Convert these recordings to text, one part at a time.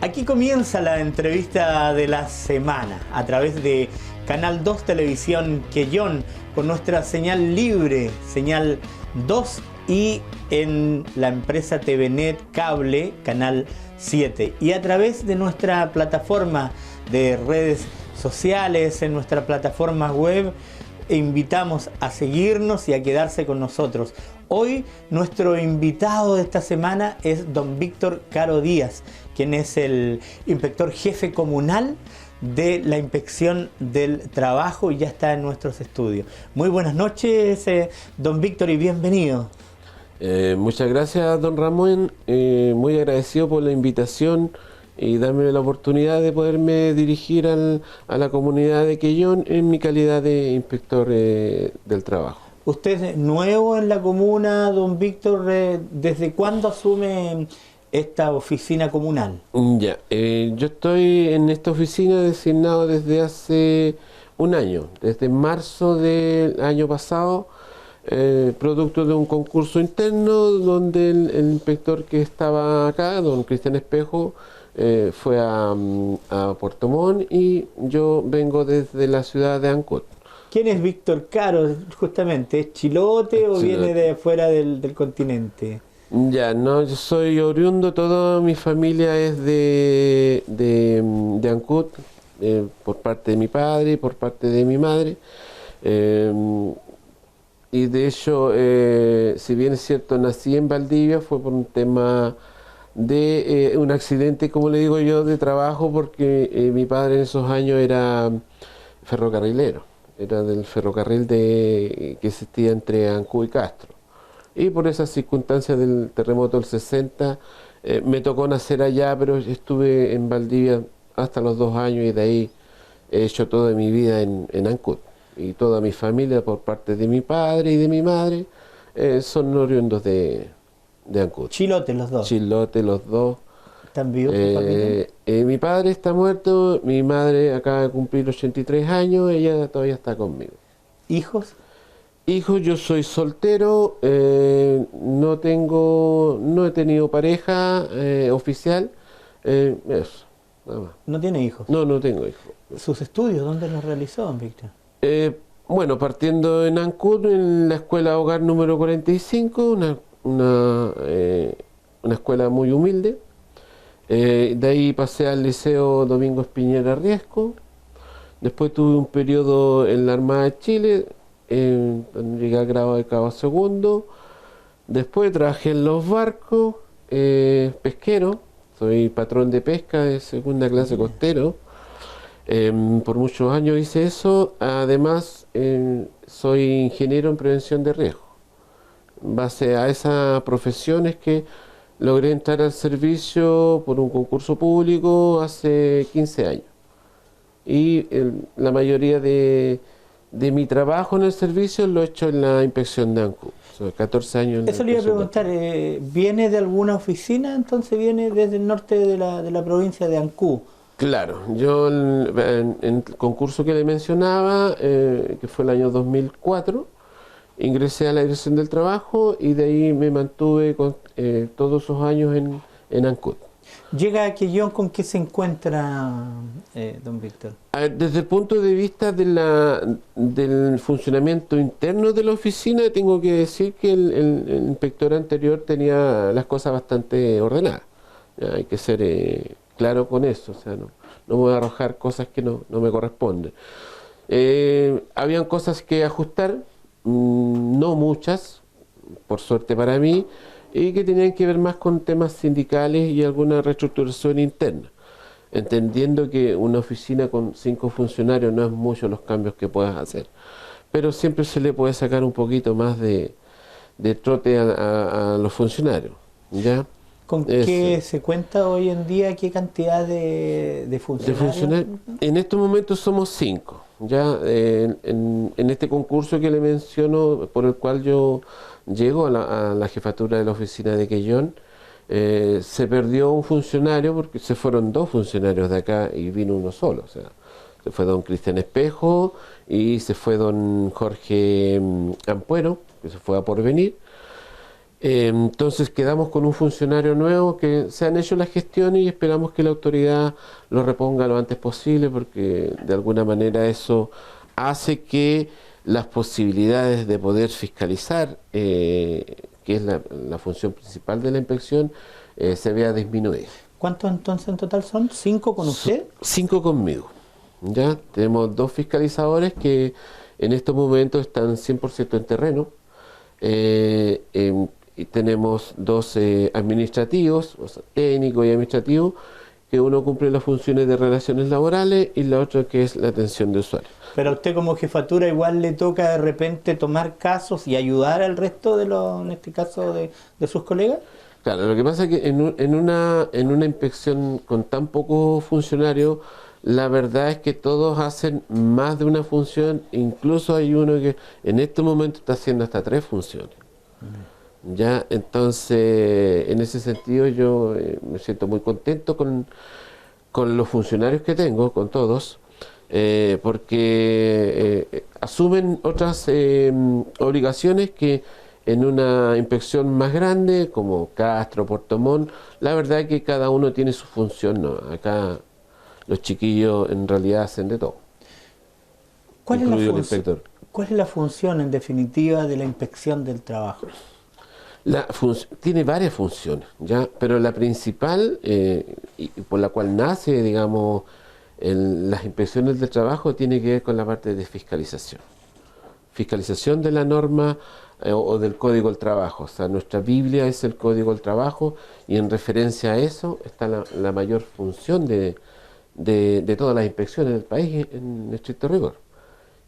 Aquí comienza la entrevista de la semana a través de Canal 2 Televisión Quellón con nuestra señal libre, señal 2 y en la empresa TVNet Cable, Canal 7 y a través de nuestra plataforma de redes sociales, en nuestra plataforma web. Invitamos a seguirnos y a quedarse con nosotros. Hoy nuestro invitado de esta semana es don Víctor Caro Díaz, quien es el inspector jefe comunal de la inspección del trabajo y ya está en nuestros estudios. Muy buenas noches, don Víctor, y bienvenido. Muchas gracias, don Ramón. Muy agradecido por la invitación y darme la oportunidad de poderme dirigir a la comunidad de Quellón en mi calidad de inspector del trabajo. Usted es nuevo en la comuna, don Víctor. ¿Desde cuándo asume esta oficina comunal? Ya, yo estoy en esta oficina designado desde hace un año, desde marzo del año pasado, producto de un concurso interno donde el inspector que estaba acá, don Cristian Espejo, fue a Puerto Montt y yo vengo desde la ciudad de Ancud. ¿Quién es Víctor Caro, justamente? ¿Es chilote o viene de afuera del continente? Ya, no, yo soy oriundo, toda mi familia es de Ancud, por parte de mi padre y por parte de mi madre. Y de hecho, si bien es cierto, nací en Valdivia, fue por un tema de un accidente, como le digo yo, de trabajo, porque mi padre en esos años era ferrocarrilero, era del ferrocarril que existía entre Ancud y Castro. Y por esas circunstancias del terremoto del 60, me tocó nacer allá, pero estuve en Valdivia hasta los 2 años y de ahí he hecho toda mi vida en Ancud. Y toda mi familia, por parte de mi padre y de mi madre, son oriundos de Ancud. Chilote los dos. Chilote los dos. ¿Están vivos tu familia? Mi padre está muerto, mi madre acaba de cumplir 83 años, ella todavía está conmigo. ¿Hijos? Hijos, yo soy soltero, no he tenido pareja oficial, eso, nada más. ¿No tiene hijos? No, no tengo hijos. ¿Sus estudios dónde los realizó, don Víctor? Bueno, partiendo en Ancud, en la escuela Hogar número 45, una escuela muy humilde. De ahí pasé al Liceo Domingo Piñera Riesco. Después tuve un periodo en la Armada de Chile, donde llegué al grado de cabo segundo. Después trabajé en los barcos, pesquero. Soy patrón de pesca de segunda clase costero. Por muchos años hice eso. Además, soy ingeniero en prevención de riesgo. En base a esas profesiones que logré entrar al servicio por un concurso público hace 15 años. Y la mayoría de mi trabajo en el servicio lo he hecho en la inspección de Ancud. Son 14 años en la Eso le iba a inspección preguntar, ¿viene de alguna oficina? Entonces viene desde el norte de la provincia de Ancud. Claro, yo en el concurso que le mencionaba, que fue el año 2004, ingresé a la dirección del trabajo y de ahí me mantuve todos esos años en Ancud. ¿Llega a Quellón con qué se encuentra, don Víctor? Desde el punto de vista del funcionamiento interno de la oficina, tengo que decir que el inspector anterior tenía las cosas bastante ordenadas. Hay que ser claro con eso, o sea, no voy a arrojar cosas que no me corresponden. Habían cosas que ajustar, no muchas, por suerte para mí, y que tenían que ver más con temas sindicales y alguna reestructuración interna, entendiendo que una oficina con 5 funcionarios no es mucho los cambios que puedas hacer, pero siempre se le puede sacar un poquito más de trote a los funcionarios, ¿ya? ¿Con qué se cuenta hoy en día? ¿Qué cantidad de funcionarios? En estos momentos somos 5. Ya en este concurso que le menciono, por el cual yo llego a la jefatura de la oficina de Quellón, se perdió un funcionario porque se fueron 2 funcionarios de acá y vino uno solo. O sea, se fue don Cristian Espejo y se fue don Jorge Ampuero, que se fue a Porvenir. Entonces quedamos con un funcionario nuevo que se han hecho las gestiones y esperamos que la autoridad lo reponga lo antes posible, porque de alguna manera eso hace que las posibilidades de poder fiscalizar, que es la función principal de la inspección, se vea disminuida. ¿Cuántos entonces en total son? ¿5 con usted? 5 conmigo. Ya tenemos 2 fiscalizadores que en estos momentos están 100% en terreno. Y tenemos 2 administrativos, o sea, técnicos y administrativos, que uno cumple las funciones de relaciones laborales y la otra que es la atención de usuarios. Pero a usted como jefatura igual le toca de repente tomar casos y ayudar al resto de los, en este caso, de sus colegas. Claro, lo que pasa es que en una inspección con tan pocos funcionarios, la verdad es que todos hacen más de una función, incluso hay uno que en este momento está haciendo hasta 3 funciones. Ya, entonces, en ese sentido yo me siento muy contento con los funcionarios que tengo, con todos, porque asumen otras obligaciones que en una inspección más grande, como Castro, Puerto Montt, la verdad es que cada uno tiene su función, ¿no? Acá los chiquillos en realidad hacen de todo, incluido el inspector. ¿Cuál es la función en definitiva de la inspección del trabajo? Tiene varias funciones, ¿ya? Pero la principal, y por la cual nace, digamos, las inspecciones del trabajo, tiene que ver con la parte de fiscalización. Fiscalización de la norma o del Código del Trabajo. O sea, nuestra Biblia es el Código del Trabajo y en referencia a eso está la mayor función de todas las inspecciones del país en estricto rigor.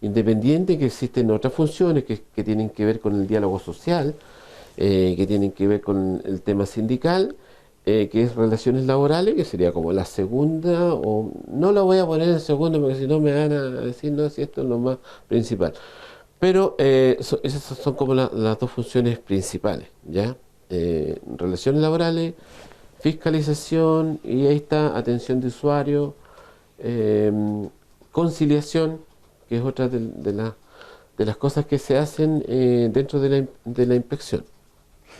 Independiente que existen otras funciones que tienen que ver con el diálogo social, que tienen que ver con el tema sindical, que es relaciones laborales, que sería como la segunda, o no la voy a poner en segunda porque si no me van a decir, no, si esto es lo más principal. Pero esas son como las 2 funciones principales, ¿ya? Relaciones laborales, fiscalización, y ahí está atención de usuario, conciliación, que es otra de las cosas que se hacen dentro de la inspección.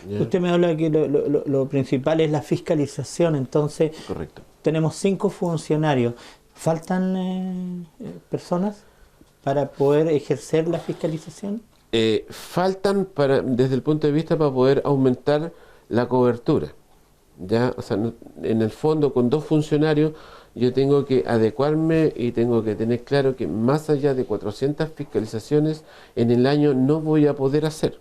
¿Ya? Usted me habla de que lo principal es la fiscalización, entonces Correcto. tenemos 5 funcionarios. ¿Faltan personas para poder ejercer la fiscalización? Faltan desde el punto de vista para poder aumentar la cobertura. ¿Ya? O sea, en el fondo, con 2 funcionarios, yo tengo que adecuarme y tengo que tener claro que más allá de 400 fiscalizaciones en el año no voy a poder hacer,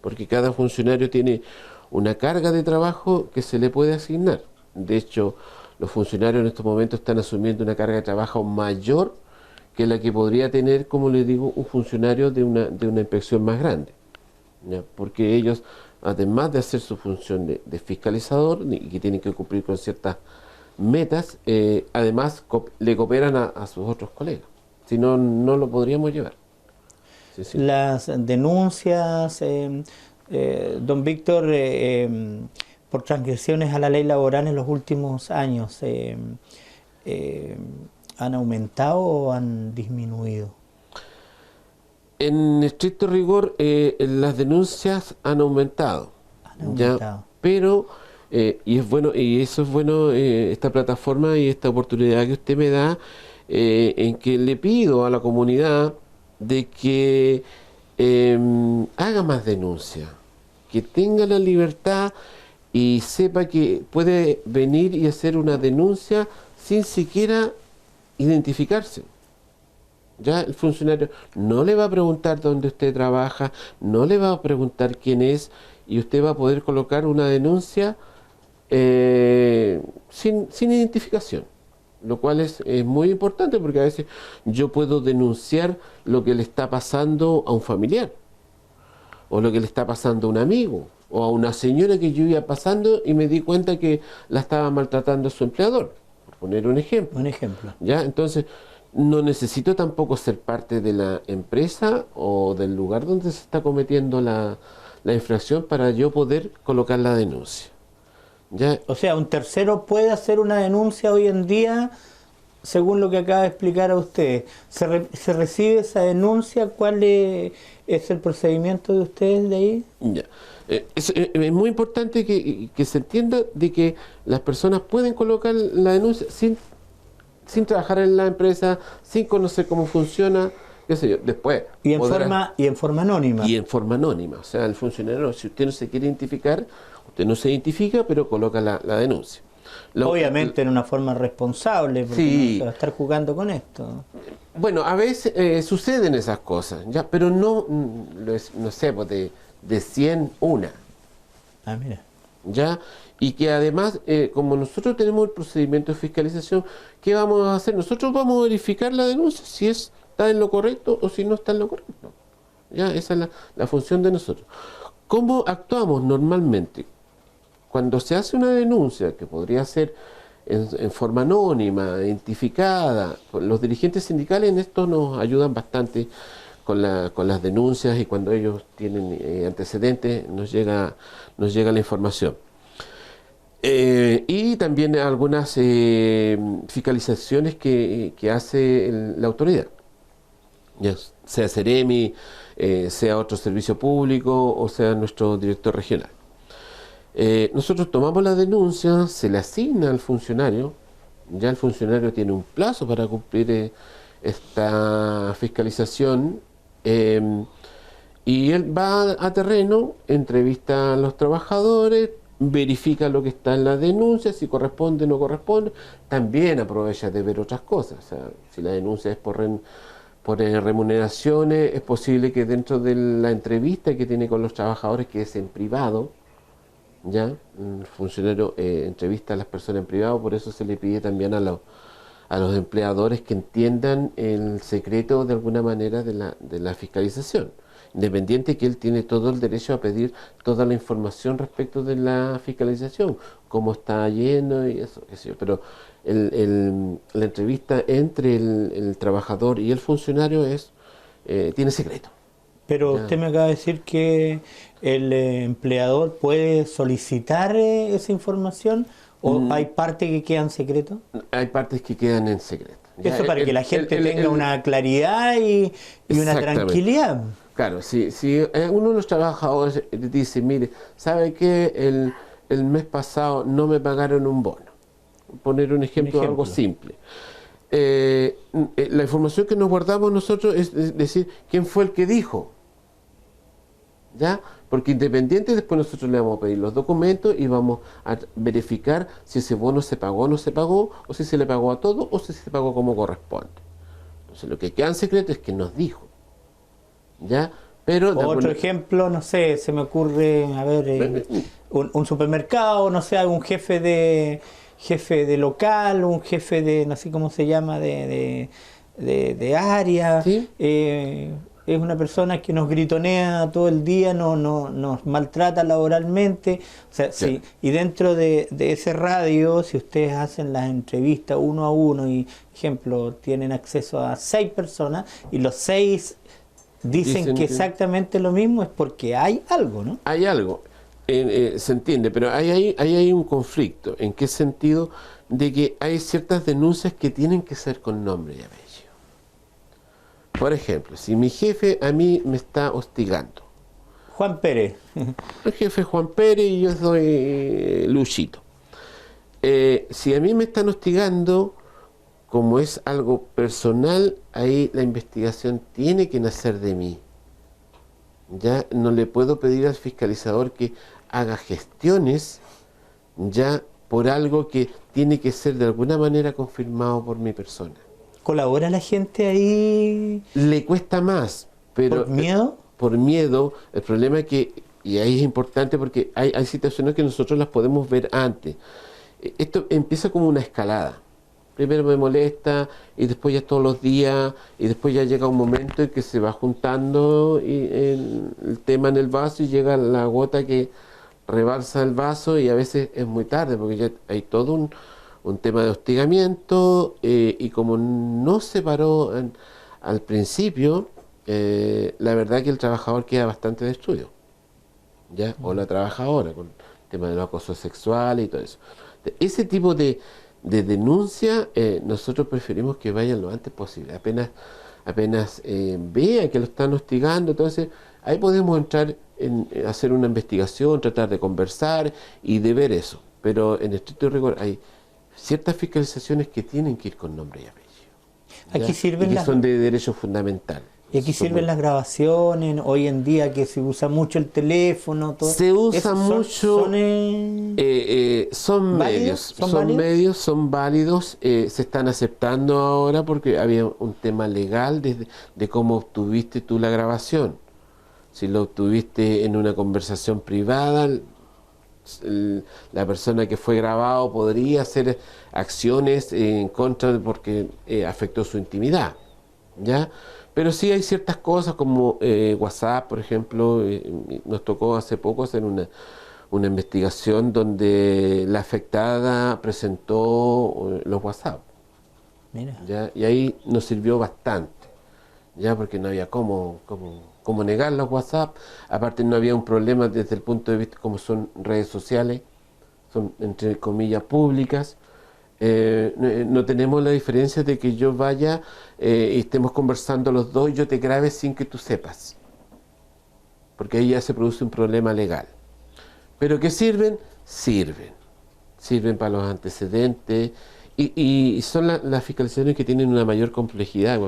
porque cada funcionario tiene una carga de trabajo que se le puede asignar. De hecho, los funcionarios en estos momentos están asumiendo una carga de trabajo mayor que la que podría tener, como les digo, un funcionario de una inspección más grande, ¿ya? Porque ellos, además de hacer su función de fiscalizador, y que tienen que cumplir con ciertas metas, además le cooperan a sus otros colegas. Si no, no lo podríamos llevar. Sí, sí. Las denuncias, don Víctor, por transgresiones a la ley laboral en los últimos años, ¿han aumentado o han disminuido? En estricto rigor, las denuncias han aumentado. ¿Ya? Pero, y es bueno, y eso es bueno, esta plataforma y esta oportunidad que usted me da, en que le pido a la comunidad de que haga más denuncias, que tenga la libertad y sepa que puede venir y hacer una denuncia sin siquiera identificarse. Ya el funcionario no le va a preguntar dónde usted trabaja, no le va a preguntar quién es, y usted va a poder colocar una denuncia sin identificación, lo cual es muy importante, porque a veces yo puedo denunciar lo que le está pasando a un familiar, o lo que le está pasando a un amigo, o a una señora que yo iba pasando y me di cuenta que la estaba maltratando su empleador, por poner un ejemplo. Un ejemplo. ¿Ya? Entonces, no necesito tampoco ser parte de la empresa o del lugar donde se está cometiendo la infracción para yo poder colocar la denuncia. ¿Ya? O sea, un tercero puede hacer una denuncia hoy en día según lo que acaba de explicar a usted, se recibe esa denuncia, ¿cuál es el procedimiento de ustedes de ahí? Ya. Es muy importante que se entienda de que las personas pueden colocar la denuncia sin trabajar en la empresa, sin conocer cómo funciona, qué sé yo. Después y en forma anónima. Y en forma anónima. O sea, el funcionario, si usted no se quiere identificar, usted no se identifica, pero coloca la denuncia. Obviamente en una forma responsable, porque sí, no se va a estar jugando con esto. Bueno, a veces suceden esas cosas, ya, pero no sé, pues de 100, una. Ah, mira. ¿Ya? Y que además, como nosotros tenemos el procedimiento de fiscalización, ¿qué vamos a hacer? Nosotros vamos a verificar la denuncia, si está en lo correcto o si no está en lo correcto. ¿Ya? Esa es la función de nosotros. ¿Cómo actuamos normalmente? Cuando se hace una denuncia, que podría ser en forma anónima, identificada, los dirigentes sindicales en esto nos ayudan bastante con las denuncias, y cuando ellos tienen antecedentes nos llega la información. Y también algunas fiscalizaciones que hace la autoridad, ya sea Ceremi, sea otro servicio público o sea nuestro director regional. Nosotros tomamos la denuncia, se le asigna al funcionario, ya el funcionario tiene un plazo para cumplir esta fiscalización, y él va a terreno, entrevista a los trabajadores, verifica lo que está en la denuncia, si corresponde o no corresponde, también aprovecha de ver otras cosas. O sea, si la denuncia es por remuneraciones, es posible que dentro de la entrevista que tiene con los trabajadores, que es en privado, ya el funcionario entrevista a las personas en privado, por eso se le pide también a los empleadores que entiendan el secreto de alguna manera de la fiscalización, independiente que él tiene todo el derecho a pedir toda la información respecto de la fiscalización, cómo está yendo y eso, pero la entrevista entre el trabajador y el funcionario tiene secreto. Pero usted me acaba de decir que el empleador puede solicitar esa información, o hay partes que quedan secretos. Hay partes que quedan en secreto. Eso para que la gente tenga una claridad y una tranquilidad. Claro, si uno de los trabajadores dice, mire, ¿sabe qué? El mes pasado no me pagaron un bono. Poner un ejemplo. Algo simple. La información que nos guardamos nosotros es decir, ¿quién fue el que dijo? ¿Ya? Porque independiente, después nosotros le vamos a pedir los documentos y vamos a verificar si ese bono se pagó o no se pagó, o si se le pagó a todo, o si se pagó como corresponde. Entonces lo que queda en secreto es que nos dijo. ¿Ya? Pero otro ejemplo, no sé, se me ocurre, a ver, un supermercado, no sé, un jefe de local, un jefe de, no sé cómo se llama, de área. ¿Sí? Es una persona que nos gritonea todo el día, nos maltrata laboralmente. O sea, sí. Y dentro de ese radio, si ustedes hacen las entrevistas uno a uno y, ejemplo, tienen acceso a 6 personas y los 6 dicen que exactamente lo mismo, es porque hay algo, ¿no? Hay algo, se entiende, pero hay un conflicto. ¿En qué sentido? De que hay ciertas denuncias que tienen que ser con nombre y apellido. Por ejemplo, si mi jefe a mí me está hostigando. Juan Pérez. El jefe Juan Pérez y yo soy Luchito. Si a mí me están hostigando, como es algo personal, ahí la investigación tiene que nacer de mí. Ya no le puedo pedir al fiscalizador que haga gestiones ya por algo que tiene que ser de alguna manera confirmado por mi persona. ¿Colabora la gente ahí? Le cuesta más, pero... ¿Por miedo? Por miedo. El problema es que, y ahí es importante porque hay situaciones que nosotros las podemos ver antes. Esto empieza como una escalada. Primero me molesta y después ya todos los días, y después ya llega un momento en que se va juntando el tema en el vaso y llega la gota que rebalsa el vaso, y a veces es muy tarde porque ya hay todo un tema de hostigamiento, y como no se paró al principio, la verdad que el trabajador queda bastante destruido, ¿ya? O la trabajadora con el tema del acoso sexual y todo eso. Ese tipo de de denuncia, nosotros preferimos que vayan lo antes posible. Apenas vea que lo están hostigando, entonces ahí podemos entrar en hacer una investigación, tratar de conversar y de ver eso. Pero en estricto rigor hay ciertas fiscalizaciones que tienen que ir con nombre y apellido. Aquí sirven y que son de derecho fundamental. Y aquí sirven las grabaciones, hoy en día que se usa mucho el teléfono, todo. Se usa mucho, son medios, son válidos, se están aceptando ahora porque había un tema legal de cómo obtuviste tú la grabación. Si lo obtuviste en una conversación privada, la persona que fue grabado podría hacer acciones en contra porque afectó su intimidad, ¿ya? Pero sí hay ciertas cosas como WhatsApp, por ejemplo, nos tocó hace poco hacer una investigación donde la afectada presentó los WhatsApp. Mira. ¿Ya? Y ahí nos sirvió bastante, ya porque no había cómo negar los WhatsApp. Aparte no había un problema desde el punto de vista como son redes sociales, son entre comillas públicas. No tenemos la diferencia de que yo vaya y estemos conversando los dos y yo te grabe sin que tú sepas, porque ahí ya se produce un problema legal. Pero ¿qué sirven? Sirven para los antecedentes y son las fiscalizaciones que tienen una mayor complejidad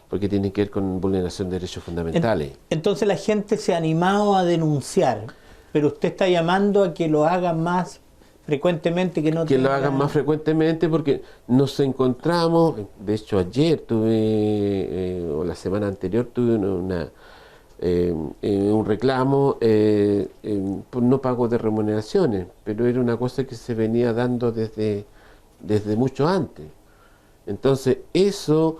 porque tienen que ver con vulneración de derechos fundamentales. Entonces la gente se ha animado a denunciar, pero usted está llamando a que lo hagan más frecuentemente, que lo hagan más frecuentemente, porque nos encontramos, de hecho ayer o la semana anterior tuve un reclamo por no pago de remuneraciones, pero era una cosa que se venía dando desde mucho antes. Entonces eso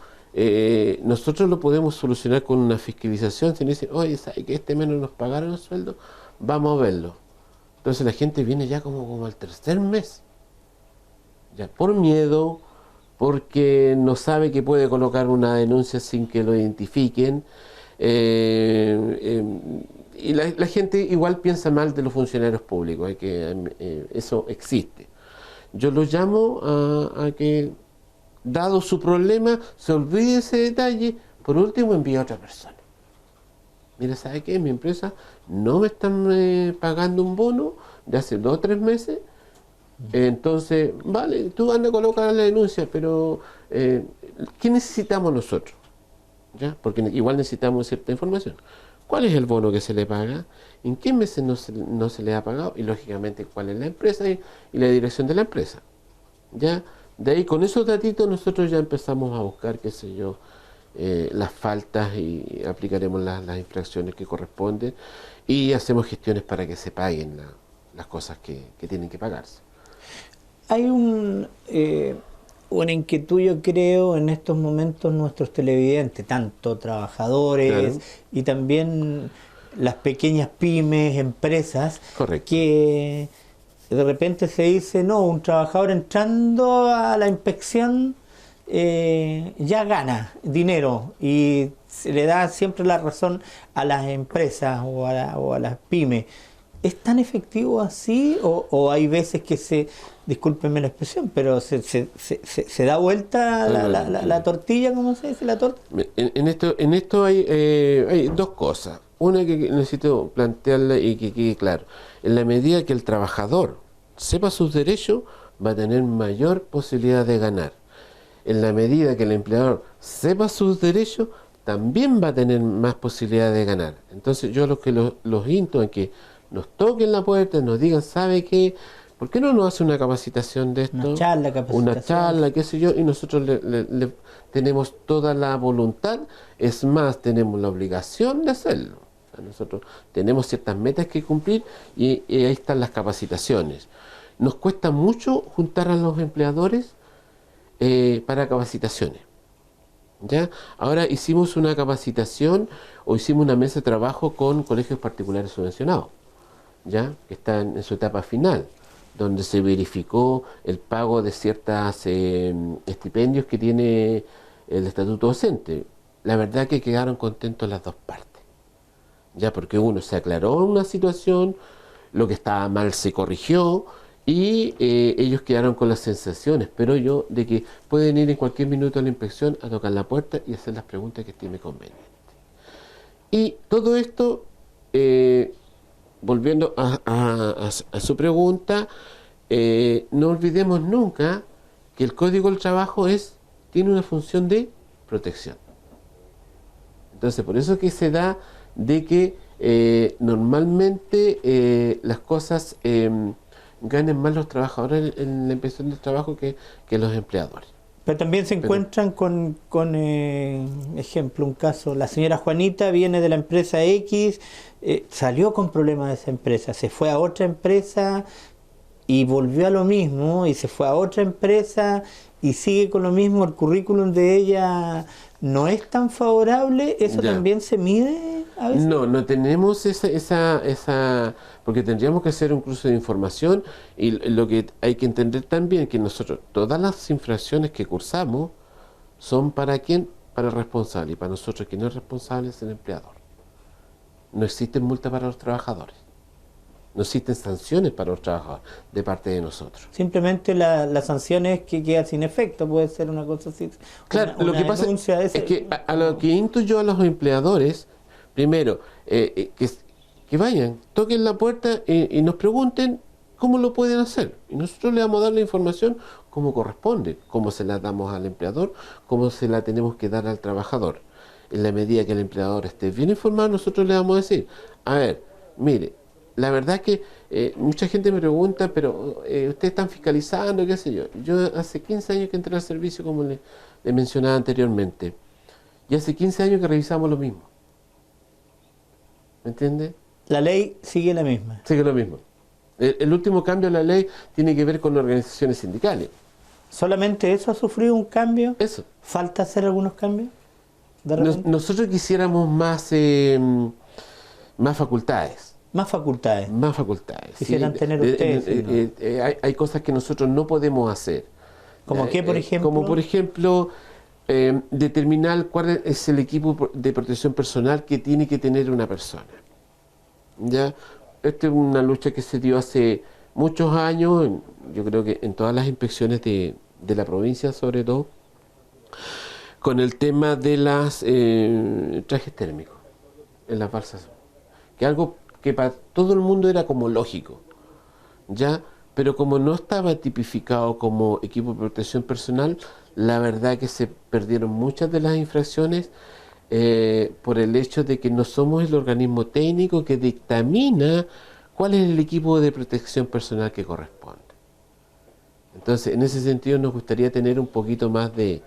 nosotros lo podemos solucionar con una fiscalización. Si nos dicen, oye, ¿sabe que este mes no nos pagaron el sueldo? Vamos a verlo. Entonces la gente viene ya como al tercer mes, ya por miedo, porque no sabe que puede colocar una denuncia sin que lo identifiquen, y la gente igual piensa mal de los funcionarios públicos, eso existe. Yo lo llamo a que, dado su problema, se olvide ese detalle, por último envíe a otra persona. Mira, ¿sabe qué? Mi empresa no me están pagando un bono de hace 2 o 3 meses. Entonces, vale, tú anda a colocar la denuncia, pero ¿qué necesitamos nosotros? ¿Ya? Porque igual necesitamos cierta información. ¿Cuál es el bono que se le paga? ¿En qué meses no se le ha pagado? Y lógicamente, ¿cuál es la empresa y la dirección de la empresa? ¿Ya? De ahí, con esos datitos, nosotros ya empezamos a buscar, qué sé yo, las faltas y aplicaremos las infracciones que corresponden y hacemos gestiones para que se paguen las cosas que tienen que pagarse. Hay una inquietud, yo creo, en estos momentos nuestros televidentes, tanto trabajadores, claro, y también las pequeñas pymes, empresas, correcto, que de repente se dice, no, un trabajador entrando a la inspección ya gana dinero y se le da siempre la razón a las empresas o a las pymes. ¿Es tan efectivo así o hay veces que discúlpenme la expresión, pero se da vuelta la tortilla, ¿cómo se dice? La torta. En esto hay dos cosas. Una que necesito plantearla y que quede claro. En la medida que el trabajador sepa sus derechos, va a tener mayor posibilidad de ganar. En la medida que el empleador sepa sus derechos, también va a tener más posibilidad de ganar. Entonces yo los insto en que nos toquen la puerta, nos digan, ¿sabe qué? ¿Por qué no nos hace una capacitación de esto? Una charla, qué sé yo, y nosotros le tenemos toda la voluntad, es más, tenemos la obligación de hacerlo. O sea, nosotros tenemos ciertas metas que cumplir y ahí están las capacitaciones. Nos cuesta mucho juntar a los empleadores para capacitaciones. ¿Ya? Ahora hicimos una capacitación o hicimos una mesa de trabajo con colegios particulares subvencionados, ¿ya? Que están en su etapa final, donde se verificó el pago de ciertos estipendios que tiene el estatuto docente. La verdad que quedaron contentos las dos partes, ya, porque uno se aclaró una situación, lo que estaba mal se corrigió Y ellos quedaron con las sensaciones, pero yo, de que pueden ir en cualquier minuto a la inspección a tocar la puerta y hacer las preguntas que estime conveniente. Y todo esto, volviendo a su pregunta, no olvidemos nunca que el Código del Trabajo tiene una función de protección. Entonces, por eso que se da de que normalmente las cosas ganen más los trabajadores en la inspección del trabajo que los empleadores. Pero también se encuentran con ejemplo, un caso, la señora Juanita viene de la empresa X, salió con problemas de esa empresa, se fue a otra empresa y volvió a lo mismo, y se fue a otra empresa y sigue con lo mismo, el currículum de ella no es tan favorable, ¿eso Ya. también se mide a veces? No tenemos esa, porque tendríamos que hacer un curso de información, y lo que hay que entender también que nosotros, todas las infracciones que cursamos son ¿para quién? Para el responsable, y para nosotros quien no es responsable es el empleador. No existen multas para los trabajadores, no existen sanciones para los trabajadores de parte de nosotros. Simplemente la sanción es que queda sin efecto, puede ser una cosa así. Claro, una lo que pasa denuncia es que a lo que insto yo a los empleadores, primero, que vayan, toquen la puerta y nos pregunten cómo lo pueden hacer. Y nosotros le vamos a dar la información como corresponde, cómo se la damos al empleador, cómo se la tenemos que dar al trabajador. En la medida que el empleador esté bien informado, nosotros le vamos a decir, a ver, mire, la verdad es que mucha gente me pregunta, pero ¿ustedes están fiscalizando? ¿Qué sé yo? Yo hace 15 años que entré al servicio, como le mencionaba anteriormente, y hace 15 años que revisamos lo mismo. ¿Me entiende? La ley sigue la misma. Sigue lo mismo. El último cambio de la ley tiene que ver con organizaciones sindicales. ¿Solamente eso ha sufrido un cambio? Eso. ¿Falta hacer algunos cambios? ¿De repente? Nosotros quisiéramos más facultades. Más facultades. Más facultades. Quisieran tener ustedes. ¿No? Hay cosas que nosotros no podemos hacer. ¿Como qué, por ejemplo? Como por ejemplo, determinar cuál es el equipo de protección personal que tiene que tener una persona. ¿Ya? Esta es una lucha que se dio hace muchos años, yo creo que en todas las inspecciones de la provincia sobre todo, con el tema de las trajes térmicos en las balsas, que algo que para todo el mundo era como lógico, ¿ya? Pero como no estaba tipificado como equipo de protección personal, la verdad que se perdieron muchas de las infracciones por el hecho de que no somos el organismo técnico que dictamina cuál es el equipo de protección personal que corresponde. Entonces, en ese sentido nos gustaría tener un poquito más de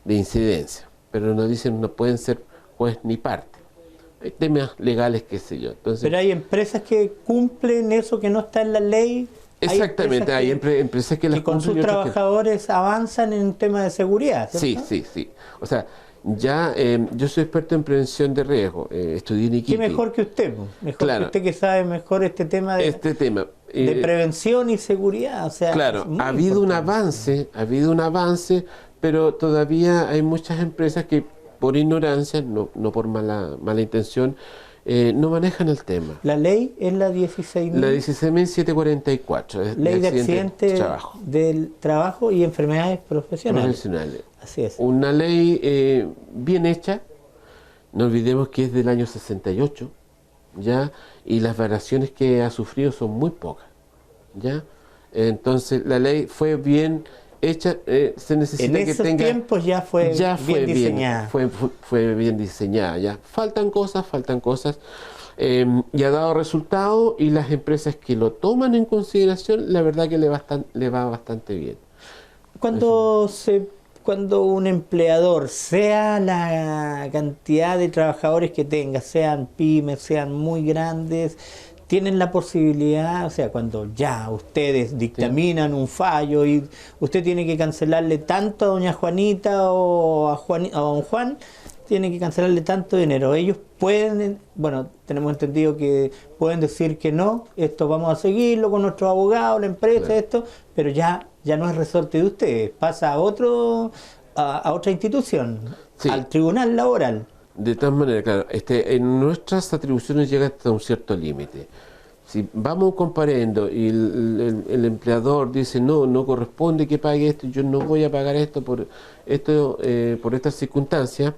incidencia, pero nos dicen no pueden ser juez ni parte. Hay temas legales, qué sé yo. Entonces, pero hay empresas que cumplen eso que no está en la ley. Exactamente, hay empresas que las con sus trabajadores avanzan en temas de seguridad, ¿cierto? Sí. O sea, ya yo soy experto en prevención de riesgo, estudié en Iquique. ¿Qué mejor que usted? Mejor claro, que usted, que sabe mejor este tema de prevención y seguridad. O sea, claro, ha habido un avance, pero todavía hay muchas empresas que por ignorancia, no por mala intención, no manejan el tema. ¿La ley es la 16.000? La 16.744. Ley de accidentes del trabajo y enfermedades profesionales. Así es. Una ley bien hecha, no olvidemos que es del año 68, ¿ya? Y las variaciones que ha sufrido son muy pocas, ¿ya? Entonces la ley fue bien hecha, se necesita que tenga... En esos tiempos ya fue bien diseñada. Fue bien diseñada, ya. Faltan cosas, y ha dado resultado, y las empresas que lo toman en consideración, la verdad que le va bastante bien. Cuando un empleador, sea la cantidad de trabajadores que tenga, sean pymes, sean muy grandes, tienen la posibilidad, o sea, cuando ya ustedes dictaminan un fallo y usted tiene que cancelarle tanto a doña Juanita o a don Juan, tiene que cancelarle tanto dinero. Ellos pueden, bueno, tenemos entendido que pueden decir que no, esto vamos a seguirlo con nuestro abogado, la empresa, esto, pero ya no es resorte de ustedes, pasa a otra institución, al tribunal laboral. De todas maneras, claro, en nuestras atribuciones llega hasta un cierto límite. Si vamos a un comparendo y el empleador dice no corresponde que pague esto, yo no voy a pagar esto por estas circunstancias,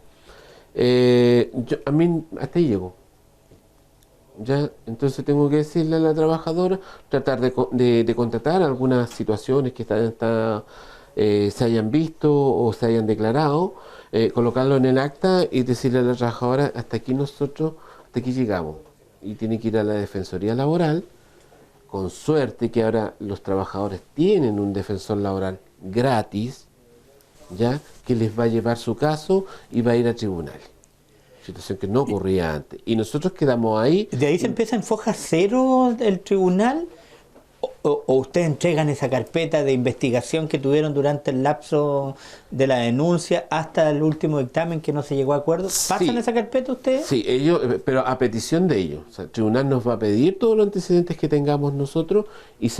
a mí hasta ahí llego. ¿Ya? Entonces tengo que decirle a la trabajadora, tratar de contratar algunas situaciones que se hayan visto o se hayan declarado, colocarlo en el acta y decirle a la trabajadora, hasta aquí llegamos. Y tiene que ir a la Defensoría Laboral, con suerte que ahora los trabajadores tienen un defensor laboral gratis, ¿ya? Que les va a llevar su caso y va a ir a tribunales. Situación que no ocurría antes. Y nosotros quedamos ahí. ¿De ahí se empieza en foja cero el tribunal? ¿O ustedes entregan esa carpeta de investigación que tuvieron durante el lapso de la denuncia hasta el último dictamen que no se llegó a acuerdo? ¿Pasan esa carpeta ustedes? Sí, ellos, pero a petición de ellos. O sea, el tribunal nos va a pedir todos los antecedentes que tengamos nosotros y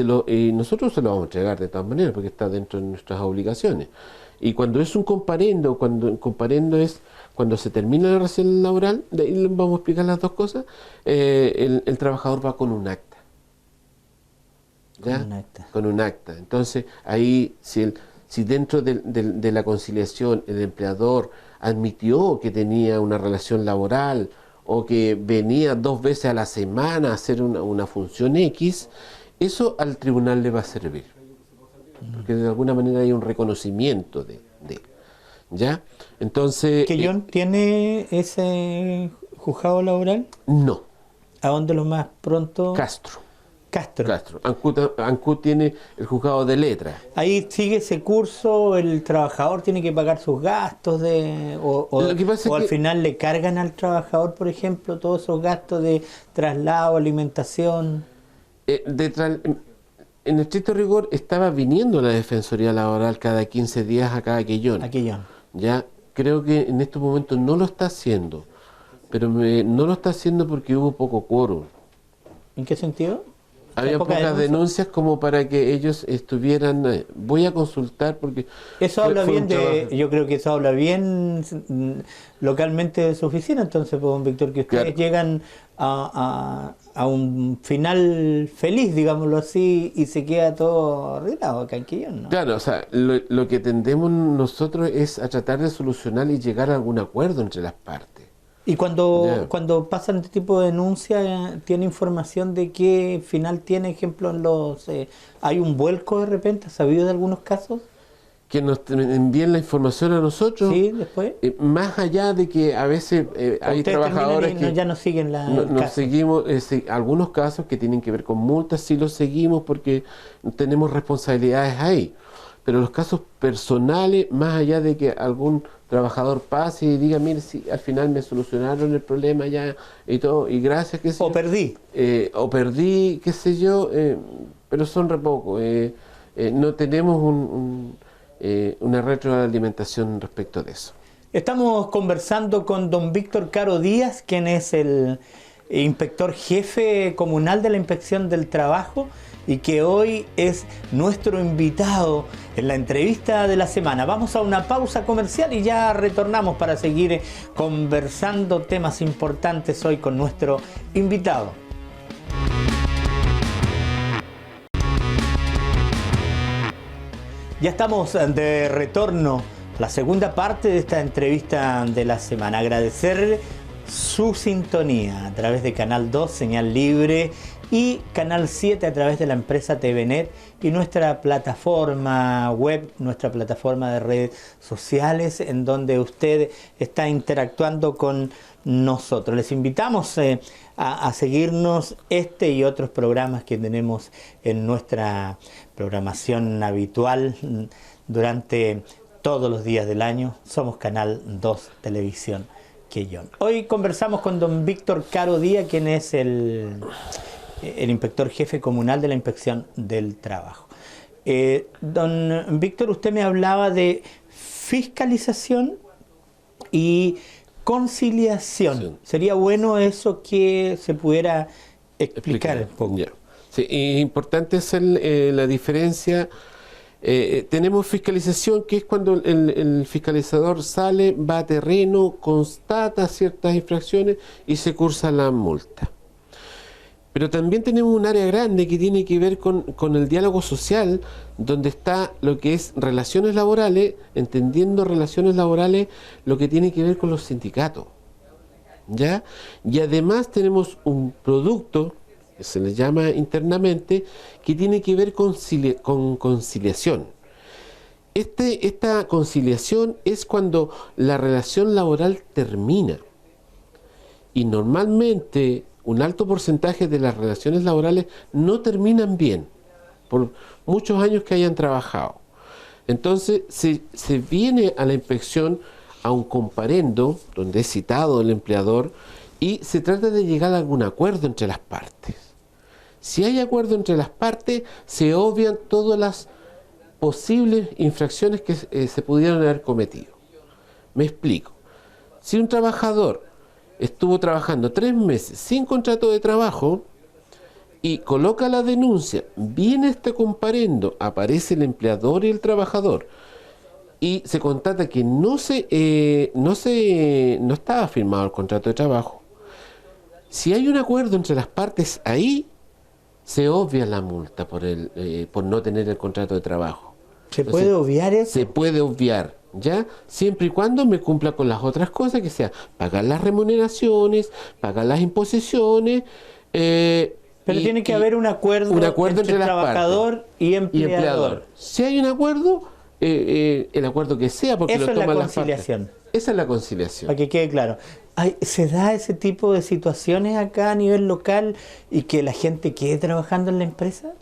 nosotros se lo vamos a entregar de todas maneras porque está dentro de nuestras obligaciones. Y cuando es un comparendo, es cuando se termina la relación laboral, de ahí vamos a explicar las dos cosas, el trabajador va con un acta. ¿Ya? Con un acta. Entonces, ahí, si dentro de la conciliación el empleador admitió que tenía una relación laboral o que venía 2 veces a la semana a hacer una función X, eso al tribunal le va a servir. Porque de alguna manera hay un reconocimiento de ¿ya? Entonces... ¿Quellón tiene ese juzgado laboral? No. ¿A dónde lo más pronto? Castro. Castro. Ancud tiene el juzgado de letras. Ahí sigue ese curso, el trabajador tiene que pagar sus gastos o al final le cargan al trabajador, por ejemplo, todos esos gastos de traslado, alimentación. En estricto rigor estaba viniendo la Defensoría Laboral cada 15 días a cada Quellón. Ya creo que en estos momentos no lo está haciendo, pero no lo está haciendo porque hubo poco quórum. ¿En qué sentido? Había pocas denuncias como para que ellos estuvieran. Voy a consultar porque eso habla bien yo creo que eso habla bien localmente de su oficina. Entonces, pues, don Víctor, que ustedes llegan a un final feliz, digámoslo así, y se queda todo arreglado acá en Quellón, ¿no? Claro, o sea, lo que tendemos nosotros es a tratar de solucionar y llegar a algún acuerdo entre las partes. Y cuando pasan este tipo de denuncias, ¿tiene información de qué final tiene? Ejemplo, ¿hay un vuelco de repente? ¿Has sabido de algunos casos? Que nos envíen la información a nosotros. Sí, después. Más allá de que a veces hay trabajadores que ya no siguen nos seguimos, algunos casos que tienen que ver con multas, sí los seguimos porque tenemos responsabilidades ahí. Pero los casos personales, más allá de que algún trabajador pase y diga, mire, si al final me solucionaron el problema ya y todo, y gracias, qué sé yo. O perdí, qué sé yo, pero son re poco. No tenemos una retroalimentación respecto de eso. Estamos conversando con don Víctor Caro Díaz, quien es el inspector jefe comunal de la Inspección del Trabajo y que hoy es nuestro invitado en la entrevista de la semana. Vamos a una pausa comercial y ya retornamos para seguir conversando temas importantes hoy con nuestro invitado. Ya estamos de retorno a la segunda parte de esta entrevista de la semana. Agradecer su sintonía a través de Canal 2, Señal Libre, y Canal 7 a través de la empresa TVNet y nuestra plataforma web, nuestra plataforma de redes sociales en donde usted está interactuando con nosotros. Les invitamos a seguirnos este y otros programas que tenemos en nuestra programación habitual durante todos los días del año. Somos Canal 2 Televisión Quellón. Hoy conversamos con don Víctor Caro Díaz, quien es el inspector jefe comunal de la Inspección del Trabajo. Don Víctor, usted me hablaba de fiscalización y conciliación. Sí. Sería bueno eso que se pudiera explicar un poco. Yeah. Sí, es importante hacer la diferencia. Tenemos fiscalización, que es cuando el fiscalizador sale, va a terreno, constata ciertas infracciones y se cursa la multa. Pero también tenemos un área grande que tiene que ver con el diálogo social, donde está lo que es relaciones laborales, entendiendo relaciones laborales, lo que tiene que ver con los sindicatos, ¿ya? Y además tenemos un producto, que se le llama internamente, que tiene que ver con conciliación. Esta conciliación es cuando la relación laboral termina. Y normalmente un alto porcentaje de las relaciones laborales no terminan bien, por muchos años que hayan trabajado. Entonces se viene a la inspección a un comparendo, donde es citado el empleador, y se trata de llegar a algún acuerdo entre las partes. Si hay acuerdo entre las partes, se obvian todas las posibles infracciones que se pudieran haber cometido. Me explico. Si un trabajador estuvo trabajando 3 meses sin contrato de trabajo y coloca la denuncia, viene este comparendo, aparece el empleador y el trabajador y se constata que no estaba firmado el contrato de trabajo. Si hay un acuerdo entre las partes ahí, se obvia la multa por no tener el contrato de trabajo. ¿Se puede obviar eso? Se puede obviar, ¿ya? Siempre y cuando me cumpla con las otras cosas, que sea pagar las remuneraciones, pagar las imposiciones. Pero tiene que haber un acuerdo entre trabajador y empleador. Si hay un acuerdo, el acuerdo que sea, porque eso lo toman las es la conciliación. partes. Esa es la conciliación. Para que quede claro. ¿Se da ese tipo de situaciones acá a nivel local y que la gente quede trabajando en la empresa?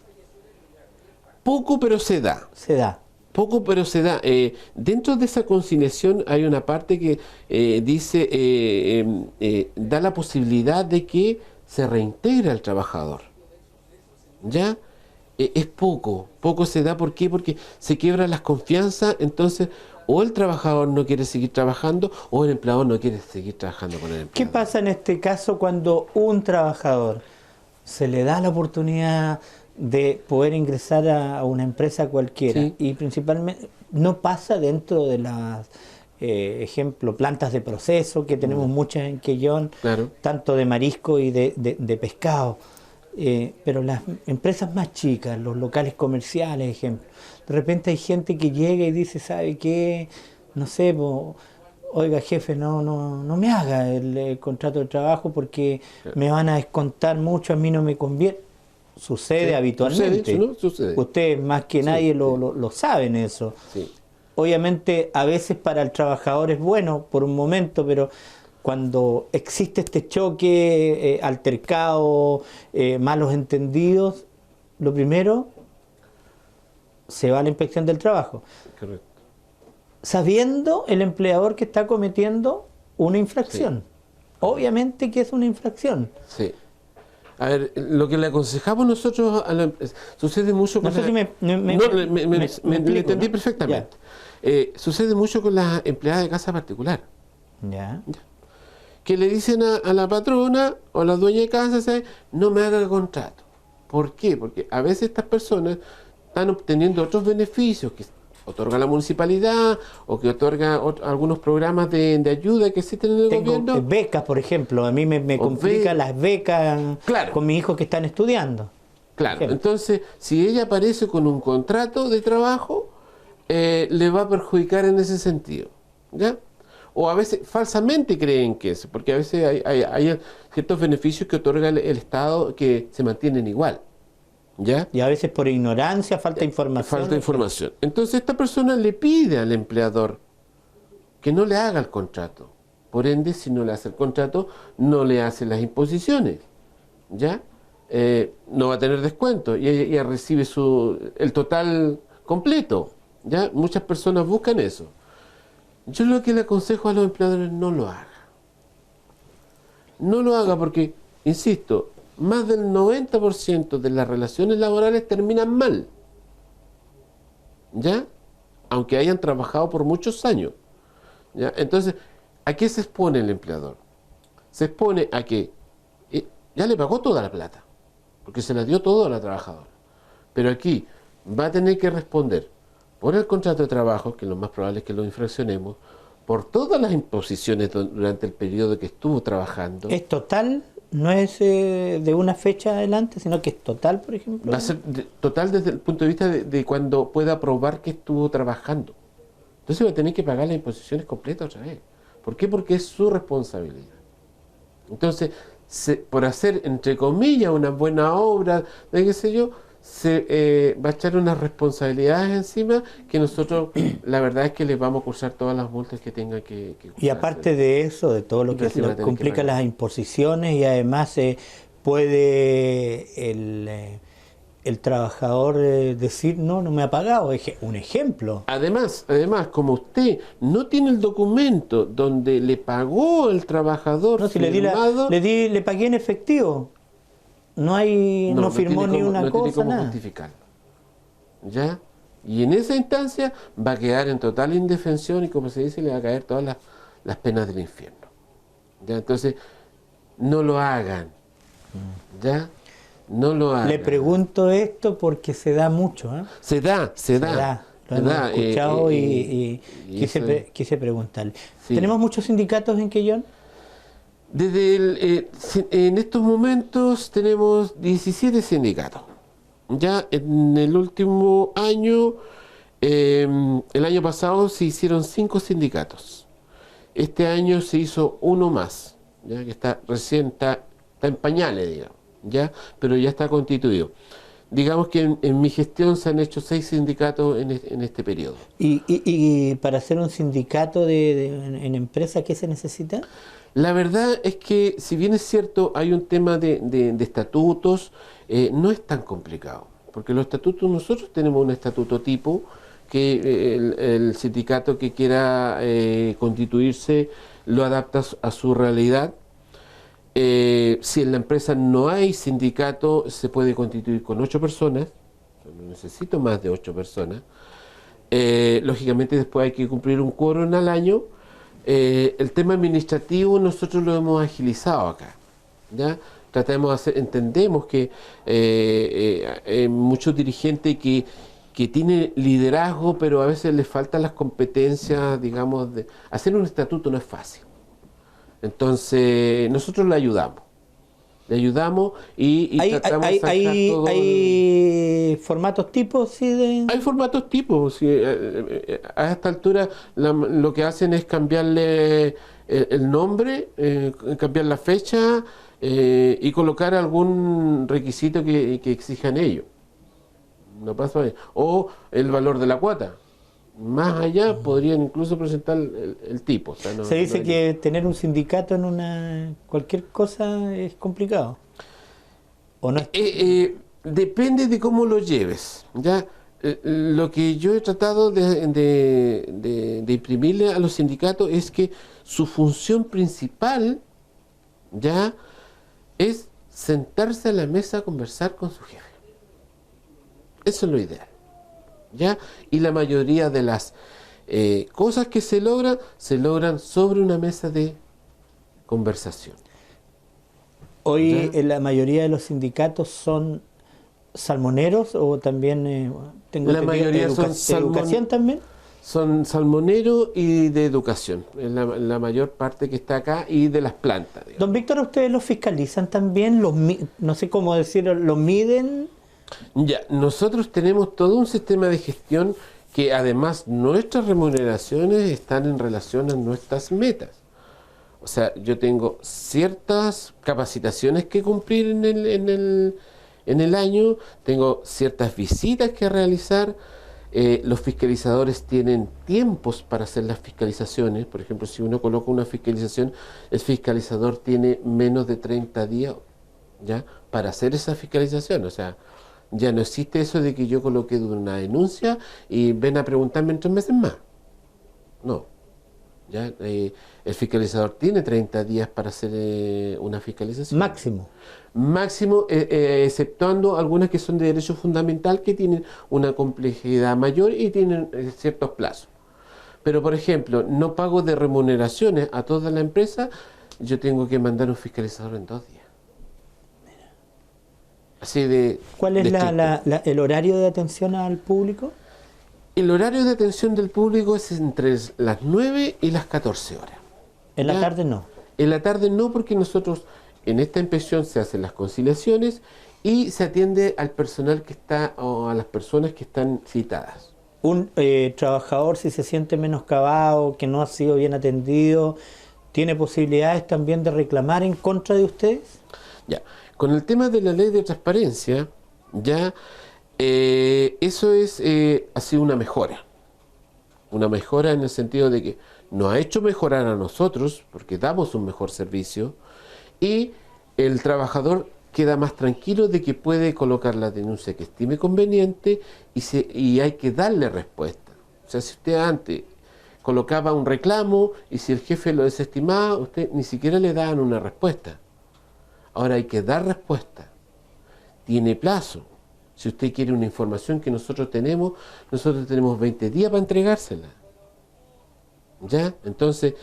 Poco, pero se da. Se da. Poco, pero se da. Dentro de esa conciliación hay una parte que da la posibilidad de que se reintegre al trabajador. ¿Ya? Es poco se da. ¿Por qué? Porque se quiebran las confianzas, entonces o el trabajador no quiere seguir trabajando o el empleador no quiere seguir trabajando con el empleador. ¿Qué pasa en este caso cuando un trabajador se le da la oportunidad de poder ingresar a una empresa cualquiera, sí, y principalmente no pasa dentro de las ejemplo, plantas de proceso, que tenemos muchas en Quellón, claro, tanto de marisco y de pescado, pero las empresas más chicas, los locales comerciales, ejemplo, de repente hay gente que llega y dice, ¿sabe qué? No sé, oiga jefe, no me haga el contrato de trabajo porque me van a descontar mucho, a mí no me conviene. Sucede, sí, habitualmente. Sucede, ¿no? Sucede. Ustedes más que nadie lo saben eso. Sí. Obviamente a veces para el trabajador es bueno por un momento, pero cuando existe este choque, altercado, malos entendidos, lo primero se va a la inspección del trabajo. Correcto. Sabiendo el empleador que está cometiendo una infracción. Sí. Obviamente que es una infracción. Sí. A ver, lo que le aconsejamos nosotros a la empresa, sucede mucho con... No sé si me entendí, ¿no? Perfectamente. Sucede mucho con las empleadas de casa particular. Ya. Que le dicen a la patrona o a la dueña de casa, ¿sabes? No me haga el contrato. ¿Por qué? Porque a veces estas personas están obteniendo otros beneficios que otorga la municipalidad o que otorga algunos programas de ayuda que existen en el gobierno. Becas, por ejemplo, a mí me complican las becas, claro, con mis hijos que están estudiando. Claro, entonces si ella aparece con un contrato de trabajo, le va a perjudicar en ese sentido, ¿ya? O a veces falsamente creen que es, porque a veces hay ciertos beneficios que otorga el Estado que se mantienen igual. ¿Ya? Y a veces por ignorancia, falta información. Falta información. Entonces esta persona le pide al empleador que no le haga el contrato. Por ende, si no le hace el contrato, no le hace las imposiciones. ¿Ya? No va a tener descuento y ella recibe el total completo. ¿Ya? Muchas personas buscan eso. Yo lo que le aconsejo a los empleadores, no lo haga. No lo haga porque, insisto, más del 90% de las relaciones laborales terminan mal, ¿ya? Aunque hayan trabajado por muchos años, ¿ya? Entonces, ¿a qué se expone el empleador? Se expone a que ya le pagó toda la plata, porque se la dio todo a la trabajadora. Pero aquí va a tener que responder por el contrato de trabajo, que lo más probable es que lo infraccionemos, por todas las imposiciones durante el periodo que estuvo trabajando. ¿Es total No es de una fecha adelante, sino que es total, por ejemplo. Va a ser total desde el punto de vista de cuando pueda probar que estuvo trabajando. Entonces va a tener que pagar las imposiciones completas otra vez. ¿Por qué? Porque es su responsabilidad. Entonces, por hacer, entre comillas, una buena obra, de qué sé yo, se va a echar unas responsabilidades encima que nosotros, la verdad es que les vamos a cursar todas las multas que tengan que cursar. Y aparte de eso, de todo lo que complica las imposiciones, y además puede el trabajador decir, no me ha pagado, un ejemplo. Además, como usted no tiene el documento donde le pagó el trabajador, no, si le pagué en efectivo, no firmó ni una cosa, no tiene cómo nada. Justificarlo. ¿Ya? Y en esa instancia va a quedar en total indefensión y, como se dice, le va a caer todas las penas del infierno. ¿Ya? Entonces, no lo hagan. ¿Ya? No lo hagan. Le pregunto esto porque se da mucho, ¿eh? Se da. Lo hemos escuchado y quise preguntarle. Sí. ¿Tenemos muchos sindicatos en Quellón? En estos momentos tenemos 17 sindicatos. Ya en el último año, el año pasado se hicieron 5 sindicatos. Este año se hizo uno más, ya que está en pañales, digamos, ya, pero ya está constituido. Digamos que en mi gestión se han hecho 6 sindicatos en este periodo. ¿Y para hacer un sindicato en empresa, qué se necesita? La verdad es que, si bien es cierto, hay un tema de estatutos, no es tan complicado, porque los estatutos, nosotros tenemos un estatuto tipo, que el sindicato que quiera constituirse lo adapta a su realidad. Si en la empresa no hay sindicato, se puede constituir con 8 personas, no necesito más de 8 personas. Lógicamente después hay que cumplir un quórum al año. El tema administrativo nosotros lo hemos agilizado acá, ¿ya? Entendemos que hay muchos dirigentes que tienen liderazgo, pero a veces les faltan las competencias, digamos, hacer un estatuto no es fácil. Entonces nosotros le ayudamos y tratamos de sacar todo. ¿Hay formatos tipos? ¿Sí? Hay formatos tipos. ¿Sí? A esta altura lo que hacen es cambiarle el nombre, cambiar la fecha y colocar algún requisito que exijan ellos. No pasa bien. O el valor de la cuota. Más allá podrían incluso presentar el tipo. O sea, se dice que tener un sindicato en cualquier cosa es complicado. ¿O no? Depende de cómo lo lleves. ¿Ya? Lo que yo he tratado de imprimirle a los sindicatos es que su función principal ya es sentarse a la mesa a conversar con su jefe. Eso es lo ideal. ¿Ya? Y la mayoría de las cosas que se logran sobre una mesa de conversación. Hoy la mayoría de los sindicatos son salmoneros, o también la mayoría son de educación también. Son salmoneros y de educación, la mayor parte que está acá, y de las plantas, digamos. Don Víctor, ¿ustedes los fiscalizan también? No sé cómo decirlo, ¿los miden? Ya, nosotros tenemos todo un sistema de gestión que, además, nuestras remuneraciones están en relación a nuestras metas. O sea, yo tengo ciertas capacitaciones que cumplir en el año, tengo ciertas visitas que realizar. Los fiscalizadores tienen tiempos para hacer las fiscalizaciones. Por ejemplo, si uno coloca una fiscalización, el fiscalizador tiene menos de 30 días, ¿ya?, para hacer esa fiscalización. O sea, ya no existe eso de que yo coloque una denuncia y ven a preguntarme en 3 meses más. No. ¿Ya? El fiscalizador tiene 30 días para hacer una fiscalización. Máximo, exceptuando algunas que son de derecho fundamental, que tienen una complejidad mayor y tienen ciertos plazos. Pero, por ejemplo, no pago de remuneraciones a toda la empresa, yo tengo que mandar un fiscalizador en 2 días. Así de. ¿Cuál es el horario de atención al público? El horario de atención del público es entre las 9 y las 14 horas. ¿En la tarde no? En la tarde no, porque nosotros en esta inspección se hacen las conciliaciones y se atiende al personal que está o a las personas que están citadas. Un trabajador, si se siente menoscabado, que no ha sido bien atendido, ¿tiene posibilidades también de reclamar en contra de ustedes? Ya, con el tema de la ley de transparencia, ya eso ha sido una mejora. Una mejora en el sentido de que nos ha hecho mejorar a nosotros, porque damos un mejor servicio, y el trabajador queda más tranquilo de que puede colocar la denuncia que estime conveniente y hay que darle respuesta. O sea, si usted antes colocaba un reclamo y si el jefe lo desestimaba, usted ni siquiera le daban una respuesta. Ahora hay que dar respuesta. Tiene plazo. Si usted quiere una información que nosotros tenemos 20 días para entregársela. ¿Ya? Entonces,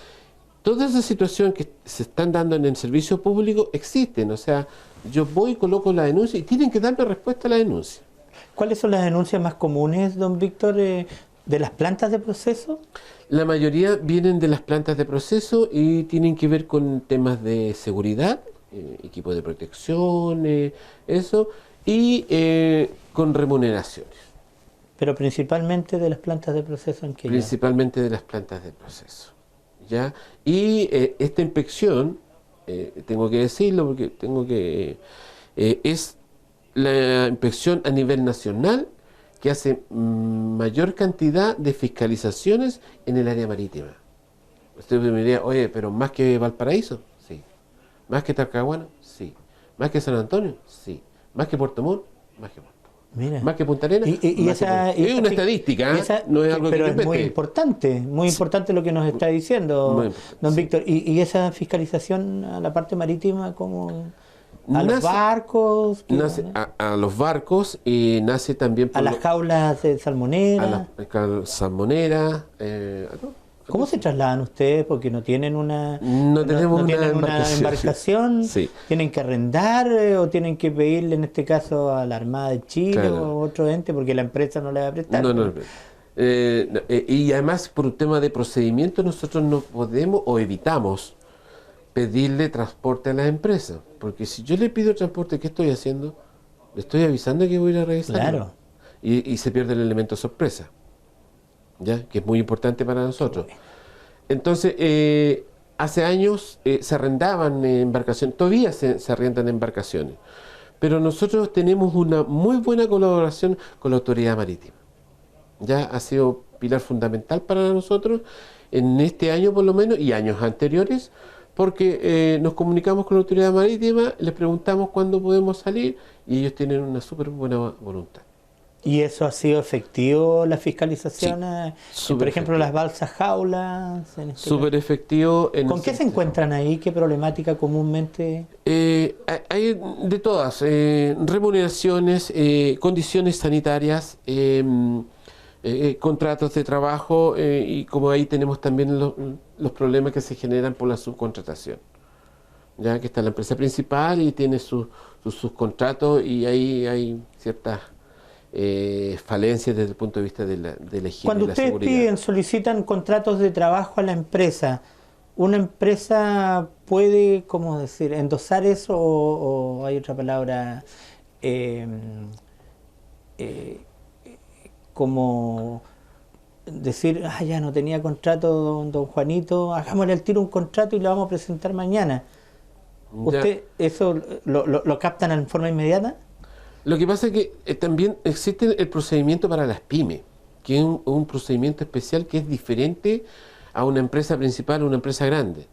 todas esas situaciones que se están dando en el servicio público existen. O sea, yo voy y coloco la denuncia y tienen que darme respuesta a la denuncia. ¿Cuáles son las denuncias más comunes, don Víctor, de las plantas de proceso? La mayoría vienen de las plantas de proceso y tienen que ver con temas de seguridad, equipo de protección, eso, y con remuneraciones. Pero principalmente de las plantas de proceso en Quellón. Principalmente de las plantas de proceso. ¿Ya? Y esta inspección, tengo que decirlo porque es la inspección a nivel nacional que hace mayor cantidad de fiscalizaciones en el área marítima. Usted me diría, oye, pero ¿más que Valparaíso? Sí. ¿Más que Talcahuano? Sí. ¿Más que San Antonio? Sí. ¿Más que Puerto Montt? Más que Puerto Montt. Mira. Más que Punta Arenas. Es una estadística, no es algo pero que es muy importante lo que nos está diciendo, don Víctor. ¿Y esa fiscalización a la parte marítima, como a los barcos? A los barcos y nace también por las jaulas de salmonera. A las salmoneras. ¿Cómo se trasladan ustedes? Porque no tienen una embarcación. Sí. ¿Tienen que arrendar o tienen que pedirle, en este caso, a la Armada de Chile o otro ente, porque la empresa no le va a prestar? No. Y además, por un tema de procedimiento, nosotros no podemos o evitamos pedirle transporte a las empresas. Porque si yo le pido transporte, ¿qué estoy haciendo? Le estoy avisando que voy a ir a revisar. Claro. Y se pierde el elemento sorpresa. ¿Ya? Que es muy importante para nosotros. Entonces, hace años se arrendaban embarcaciones, todavía se arrendan embarcaciones, pero nosotros tenemos una muy buena colaboración con la autoridad marítima. Ya ha sido pilar fundamental para nosotros en este año por lo menos y años anteriores, porque nos comunicamos con la autoridad marítima, les preguntamos cuándo podemos salir y ellos tienen una súper buena voluntad. ¿Y eso ha sido efectivo, la fiscalización? Sí, por ejemplo, efectivo. Las balsas jaulas. Súper efectivo. ¿Con qué se encuentran ahí? ¿Qué problemática comúnmente? Hay de todas. Remuneraciones, condiciones sanitarias, contratos de trabajo y como ahí tenemos también los problemas que se generan por la subcontratación. Ya que está la empresa principal y tiene sus subcontratos y ahí hay ciertas falencias desde el punto de vista de la higiene. Cuando y la ustedes seguridad. solicitan contratos de trabajo a la empresa, ¿una empresa puede, cómo decir, endosar eso o hay otra palabra, como decir, ya no tenía contrato don Juanito, hagámosle al tiro un contrato y lo vamos a presentar mañana? ¿Usted eso lo captan en forma inmediata? Lo que pasa es que también existe el procedimiento para las pymes, que es un procedimiento especial que es diferente a una empresa principal o una empresa grande.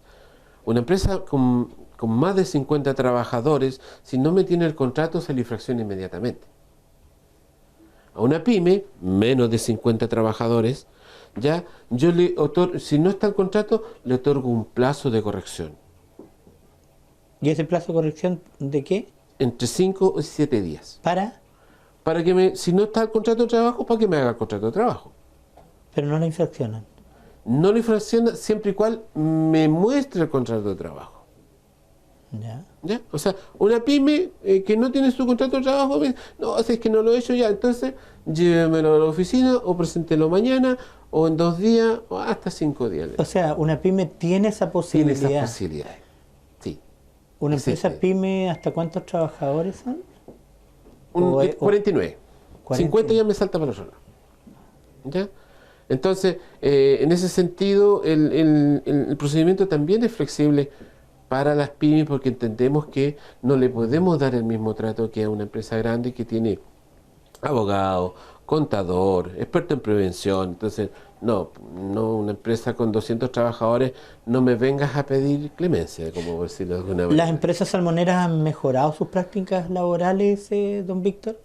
Una empresa con más de 50 trabajadores, si no me tiene el contrato, se le fracciona inmediatamente. A una pyme, menos de 50 trabajadores, ya yo le otorgo, si no está el contrato, le otorgo un plazo de corrección. ¿Y ese plazo de corrección de qué? Entre 5 y 7 días. ¿Para que si no está el contrato de trabajo, para que me haga el contrato de trabajo. Pero no la infraccionan. No la infracciona siempre y cual me muestre el contrato de trabajo. ¿Ya? O sea, una pyme que no tiene su contrato de trabajo, no, es que no lo he hecho ya, entonces llévemelo a la oficina o preséntelo mañana o en 2 días o hasta 5 días. O sea, una pyme tiene esa posibilidad. Tiene esa posibilidad. Sí. ¿Una empresa existe. pyme hasta cuántos trabajadores son? O 49. 50 ya me salta para otro lado. ¿Ya? Entonces, en ese sentido, el procedimiento también es flexible para las pymes porque entendemos que no le podemos dar el mismo trato que a una empresa grande que tiene abogado, contador, experto en prevención. Entonces, no, una empresa con 200 trabajadores, no me vengas a pedir clemencia, como decirlo de alguna manera. ¿Las empresas salmoneras han mejorado sus prácticas laborales, don Víctor?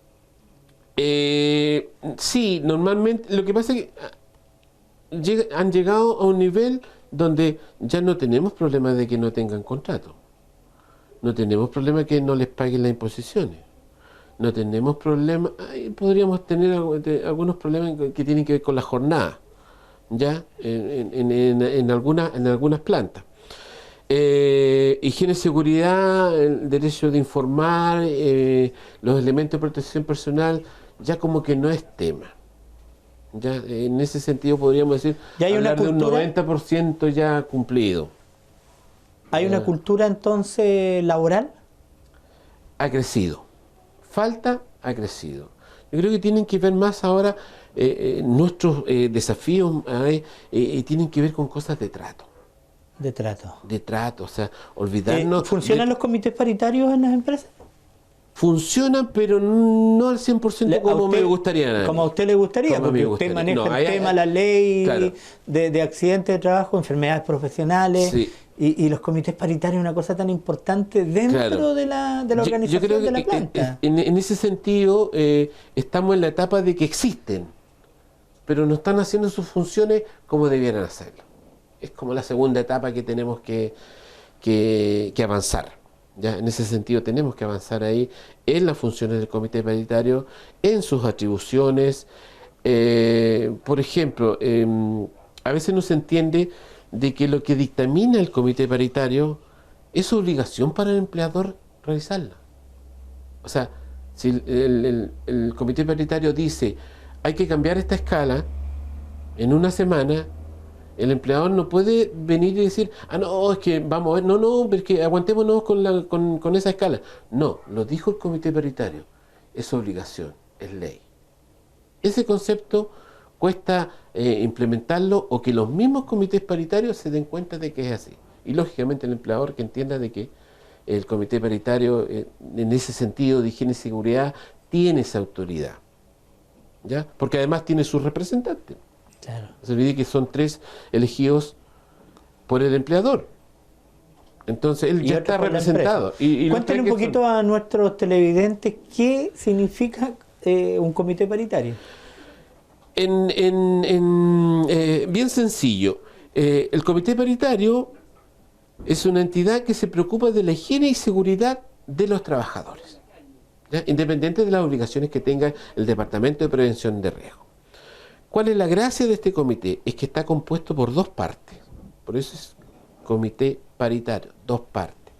Sí, normalmente, lo que pasa es que han llegado a un nivel donde ya no tenemos problema de que no tengan contrato. No tenemos problema de que no les paguen las imposiciones. No tenemos problema, podríamos tener algunos problemas que tienen que ver con la jornada, ¿ya? En algunas plantas. Higiene y seguridad, el derecho de informar, los elementos de protección personal, ya como que no es tema. Ya, en ese sentido podríamos decir, ¿Ya hay una hablar de un cultura? 90% ya cumplido. ¿Hay una cultura entonces laboral? Ha crecido. Falta, ha crecido. Yo creo que tienen que ver más ahora nuestros desafíos, tienen que ver con cosas de trato. De trato. De trato, o sea, olvidarnos... ¿Funcionan los comités paritarios en las empresas? Funcionan, pero no al 100% como me gustaría. Como a usted le gustaría, Como a mí porque me usted gustaría. maneja No, el tema, la ley claro. de accidentes de trabajo, enfermedades profesionales, Sí. y los comités paritarios, una cosa tan importante dentro Claro. de la Yo organización creo de la que planta. en ese sentido estamos en la etapa de que existen, pero no están haciendo sus funciones como debieran hacerlo. Es como la segunda etapa que tenemos que avanzar. ¿Ya? En ese sentido tenemos que avanzar ahí en las funciones del comité paritario, en sus atribuciones. Por ejemplo, a veces no se entiende de que lo que dictamina el comité paritario es obligación para el empleador realizarla. O sea, si el comité paritario dice hay que cambiar esta escala en una semana, el empleador no puede venir y decir, no, es que vamos a ver, no, porque aguantémonos con esa escala. No, lo dijo el comité paritario, es obligación, es ley. Ese concepto cuesta implementarlo o que los mismos comités paritarios se den cuenta de que es así. Y lógicamente el empleador que entienda de que el comité paritario, en ese sentido de higiene y seguridad, tiene esa autoridad. ¿Ya? Porque además tiene sus representantes. Claro. No se olvide que son 3 elegidos por el empleador. Entonces él ya está representado. Y cuéntenle un poquito a nuestros televidentes qué significa un comité paritario. Bien sencillo. El comité paritario es una entidad que se preocupa de la higiene y seguridad de los trabajadores, ¿ya? Independiente de las obligaciones que tenga el Departamento de Prevención de Riesgo. ¿Cuál es la gracia de este comité? Es que está compuesto por 2 partes. Por eso es comité paritario, 2 partes.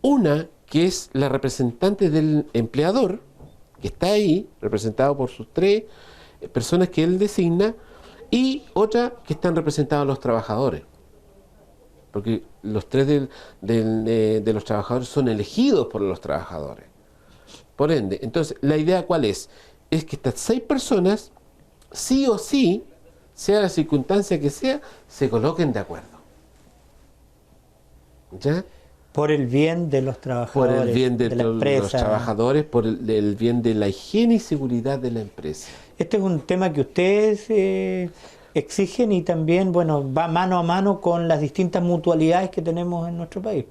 Una que es la representante del empleador, que está ahí, representado por sus 3 personas que él designa, y otra que están representados los trabajadores. Porque los 3 de los trabajadores son elegidos por los trabajadores. Por ende, entonces, ¿la idea cuál es? Es que estas 6 personas sí o sí, sea la circunstancia que sea, se coloquen de acuerdo. ¿Ya? Por el bien de los trabajadores, Por el bien de la empresa. los trabajadores, por el bien de la higiene y seguridad de la empresa. Este es un tema que ustedes exigen y también, bueno, va mano a mano con las distintas mutualidades que tenemos en nuestro país.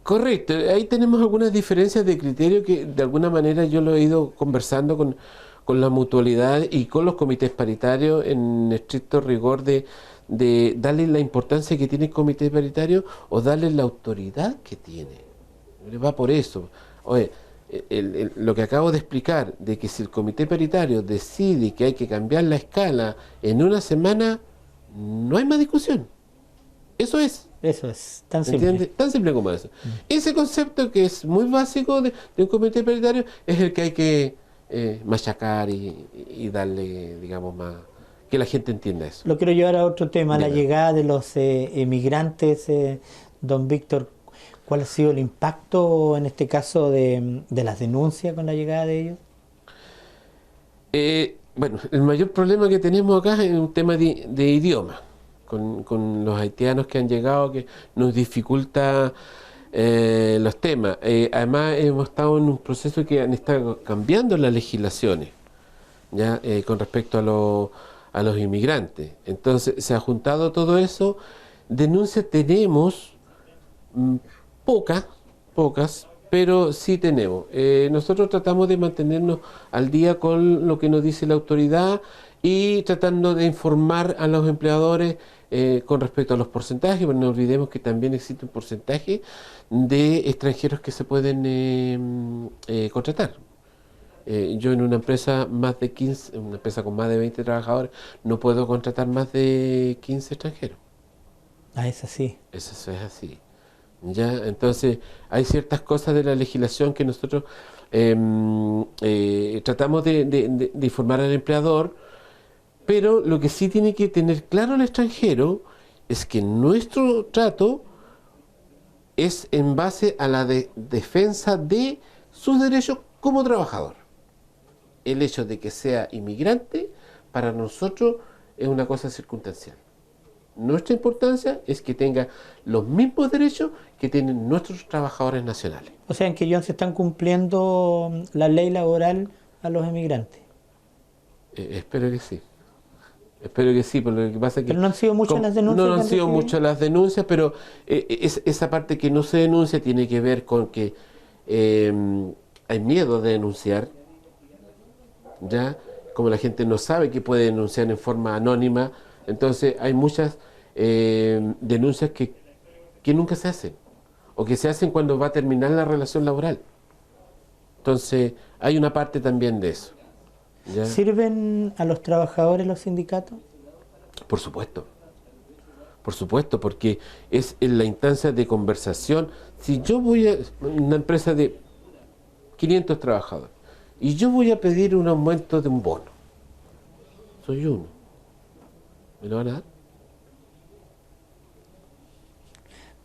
Correcto, ahí tenemos algunas diferencias de criterio que de alguna manera yo lo he ido conversando con la mutualidad y con los comités paritarios en estricto rigor de darle la importancia que tiene el comité paritario o darle la autoridad que tiene. Va por eso. Oye, lo que acabo de explicar, de que si el comité paritario decide que hay que cambiar la escala en una semana, no hay más discusión. Eso es. Eso es, tan simple. ¿Entiendes? Tan simple como eso. Ese concepto que es muy básico de un comité paritario es el que hay que machacar y darle, digamos, más... que la gente entienda eso. Lo quiero llevar a otro tema, la Dime. llegada de los emigrantes, don Víctor. ¿Cuál ha sido el impacto en este caso de las denuncias con la llegada de ellos? Bueno, el mayor problema que tenemos acá es un tema de idioma, con los haitianos que han llegado, que nos dificulta los temas. Además, hemos estado en un proceso que han estado cambiando las legislaciones, ¿ya? Con respecto a los inmigrantes. Entonces, se ha juntado todo eso. Denuncias tenemos pocas, pero sí tenemos. Nosotros tratamos de mantenernos al día con lo que nos dice la autoridad y tratando de informar a los empleadores con respecto a los porcentajes, pero no olvidemos que también existe un porcentaje de extranjeros que se pueden contratar. Yo en una empresa una empresa con más de 20 trabajadores, no puedo contratar más de 15 extranjeros. Ah, es así. Eso es así. ¿Ya? Entonces, hay ciertas cosas de la legislación que nosotros tratamos de informar al empleador, pero lo que sí tiene que tener claro el extranjero es que nuestro trato es en base a la defensa de sus derechos como trabajador. El hecho de que sea inmigrante, para nosotros es una cosa circunstancial. Nuestra importancia es que tenga los mismos derechos que tienen nuestros trabajadores nacionales. O sea, en Quellón se están cumpliendo la ley laboral a los emigrantes. Espero que sí. Espero que sí, pero lo que pasa es que... Pero no han sido muchas las denuncias. No han sido muchas las denuncias, pero esa parte que no se denuncia tiene que ver con que hay miedo de denunciar, ¿ya? Como la gente no sabe que puede denunciar en forma anónima, entonces hay muchas denuncias que nunca se hacen, o que se hacen cuando va a terminar la relación laboral. Entonces hay una parte también de eso, ¿ya? ¿Sirven a los trabajadores los sindicatos? Por supuesto, porque es en la instancia de conversación. Si yo voy a una empresa de 500 trabajadores y yo voy a pedir un aumento de un bono, soy uno, ¿me lo van a dar?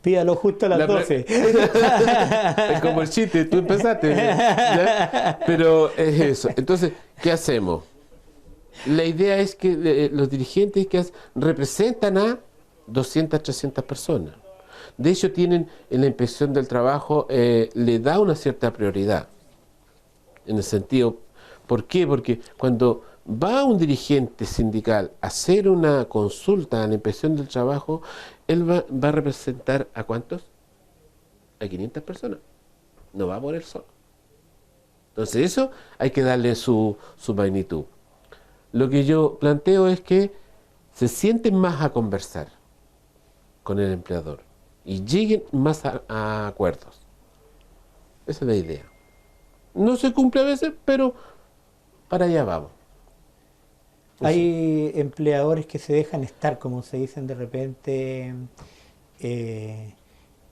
Pídalo justo a las 12. Es como el chiste, tú empezaste, ¿ya? Pero es eso. Entonces, ¿qué hacemos? La idea es que los dirigentes representan a 200, 300 personas. De hecho, tienen en la inspección del trabajo, le da una cierta prioridad. En el sentido, ¿por qué? Porque cuando va un dirigente sindical a hacer una consulta a la inspección del trabajo, él va a representar ¿a cuántos? A 500 personas. No va por él solo. Entonces eso hay que darle su magnitud. Lo que yo planteo es que se sienten más a conversar con el empleador y lleguen más a acuerdos. Esa es la idea. No se cumple a veces, pero para allá vamos. Hay empleadores que se dejan estar, como se dicen de repente,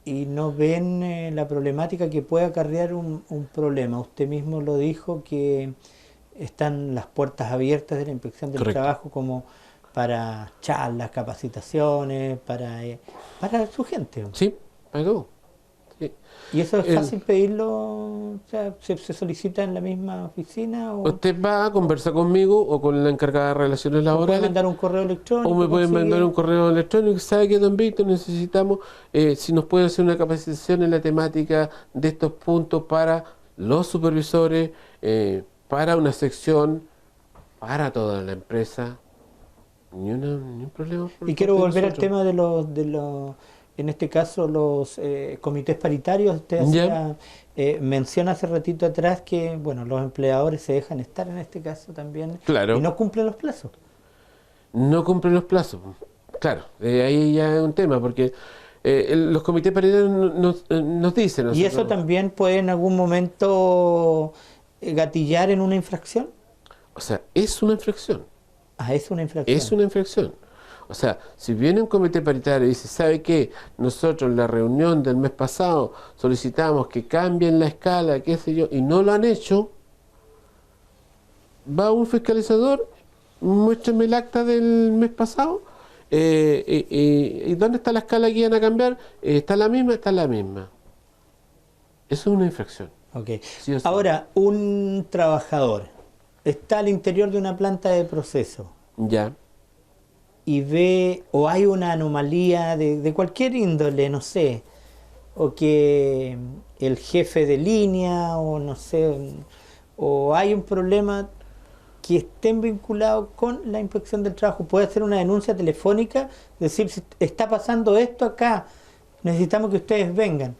y no ven la problemática que puede acarrear un problema. Usted mismo lo dijo, que están las puertas abiertas de la inspección del Correcto. trabajo como para charlas, capacitaciones, para su gente. Sí, para todo. Sí. ¿Y eso es fácil pedirlo? O sea, ¿se solicita en la misma oficina? ¿O Usted va a conversar conmigo o con la encargada de relaciones puede laborales, mandar un correo electrónico? o me pueden consigue? mandar un correo electrónico. ¿Sabe qué, don Víctor? Necesitamos, si nos puede hacer una capacitación en la temática de estos puntos para los supervisores, para una sección, para toda la empresa. Ni un problema. Y quiero volver al tema de los en este caso los comités paritarios. Usted hacía mención hace ratito atrás que bueno, los empleadores se dejan estar en este caso también, Claro. y no cumplen los plazos. No cumplen los plazos. Claro, ahí ya es un tema, porque los comités paritarios nos dicen... ¿Y eso también puede en algún momento gatillar en una infracción? O sea, es una infracción. Ah, es una infracción. Es una infracción. O sea, si viene un comité paritario y dice, ¿sabe qué? Nosotros en la reunión del mes pasado solicitamos que cambien la escala, qué sé yo, y no lo han hecho, va un fiscalizador, muéstrame el acta del mes pasado, ¿y dónde está la escala que iban a cambiar? ¿Está la misma? Está la misma. Eso es una infracción. Ok. Sí o sí. Ahora, un trabajador está al interior de una planta de proceso Ya. y ve o hay una anomalía de cualquier índole, no sé, o que el jefe de línea o no sé, o hay un problema que estén vinculados con la inspección del trabajo, puede hacer una denuncia telefónica, decir, "Si está pasando esto acá, necesitamos que ustedes vengan".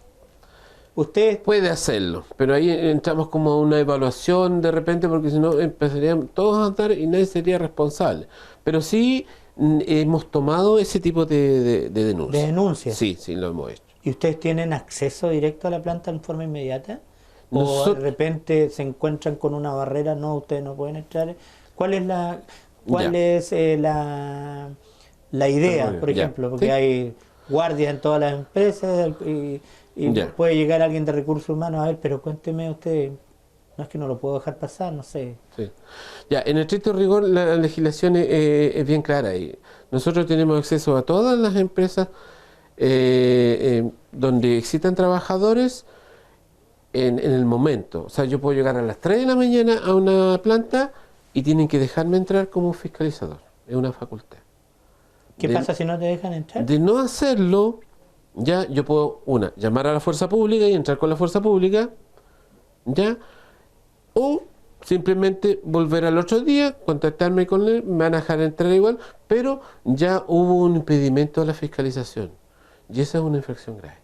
Ustedes, Puede hacerlo, pero ahí entramos como a una evaluación de repente, porque si no empezarían todos a andar y nadie sería responsable. Pero sí hemos tomado ese tipo de de denuncias. denuncias, Sí, sí, lo hemos hecho. ¿y ustedes tienen acceso directo a la planta en forma inmediata? ¿O de Nosotros, repente se encuentran con una barrera, no, ustedes no pueden entrar? ¿Cuál es la, cuál ya, es la idea, por ya, ejemplo? Porque sí, hay guardias en todas las empresas y ya. puede llegar alguien de recursos humanos, a ver, pero cuénteme usted, no es que no lo puedo dejar pasar, no sé. Sí. Ya, en estricto rigor la legislación es bien clara y nosotros tenemos acceso a todas las empresas donde existan trabajadores en el momento. O sea, yo puedo llegar a las 3 de la mañana a una planta y tienen que dejarme entrar como fiscalizador. Es una facultad. ¿Qué De, pasa si no te dejan entrar? de no hacerlo, ya yo puedo, llamar a la fuerza pública y entrar con la fuerza pública, ya, o simplemente volver al otro día, contactarme con él, me van a dejar entrar igual, pero ya hubo un impedimento a la fiscalización. Y esa es una infracción grave.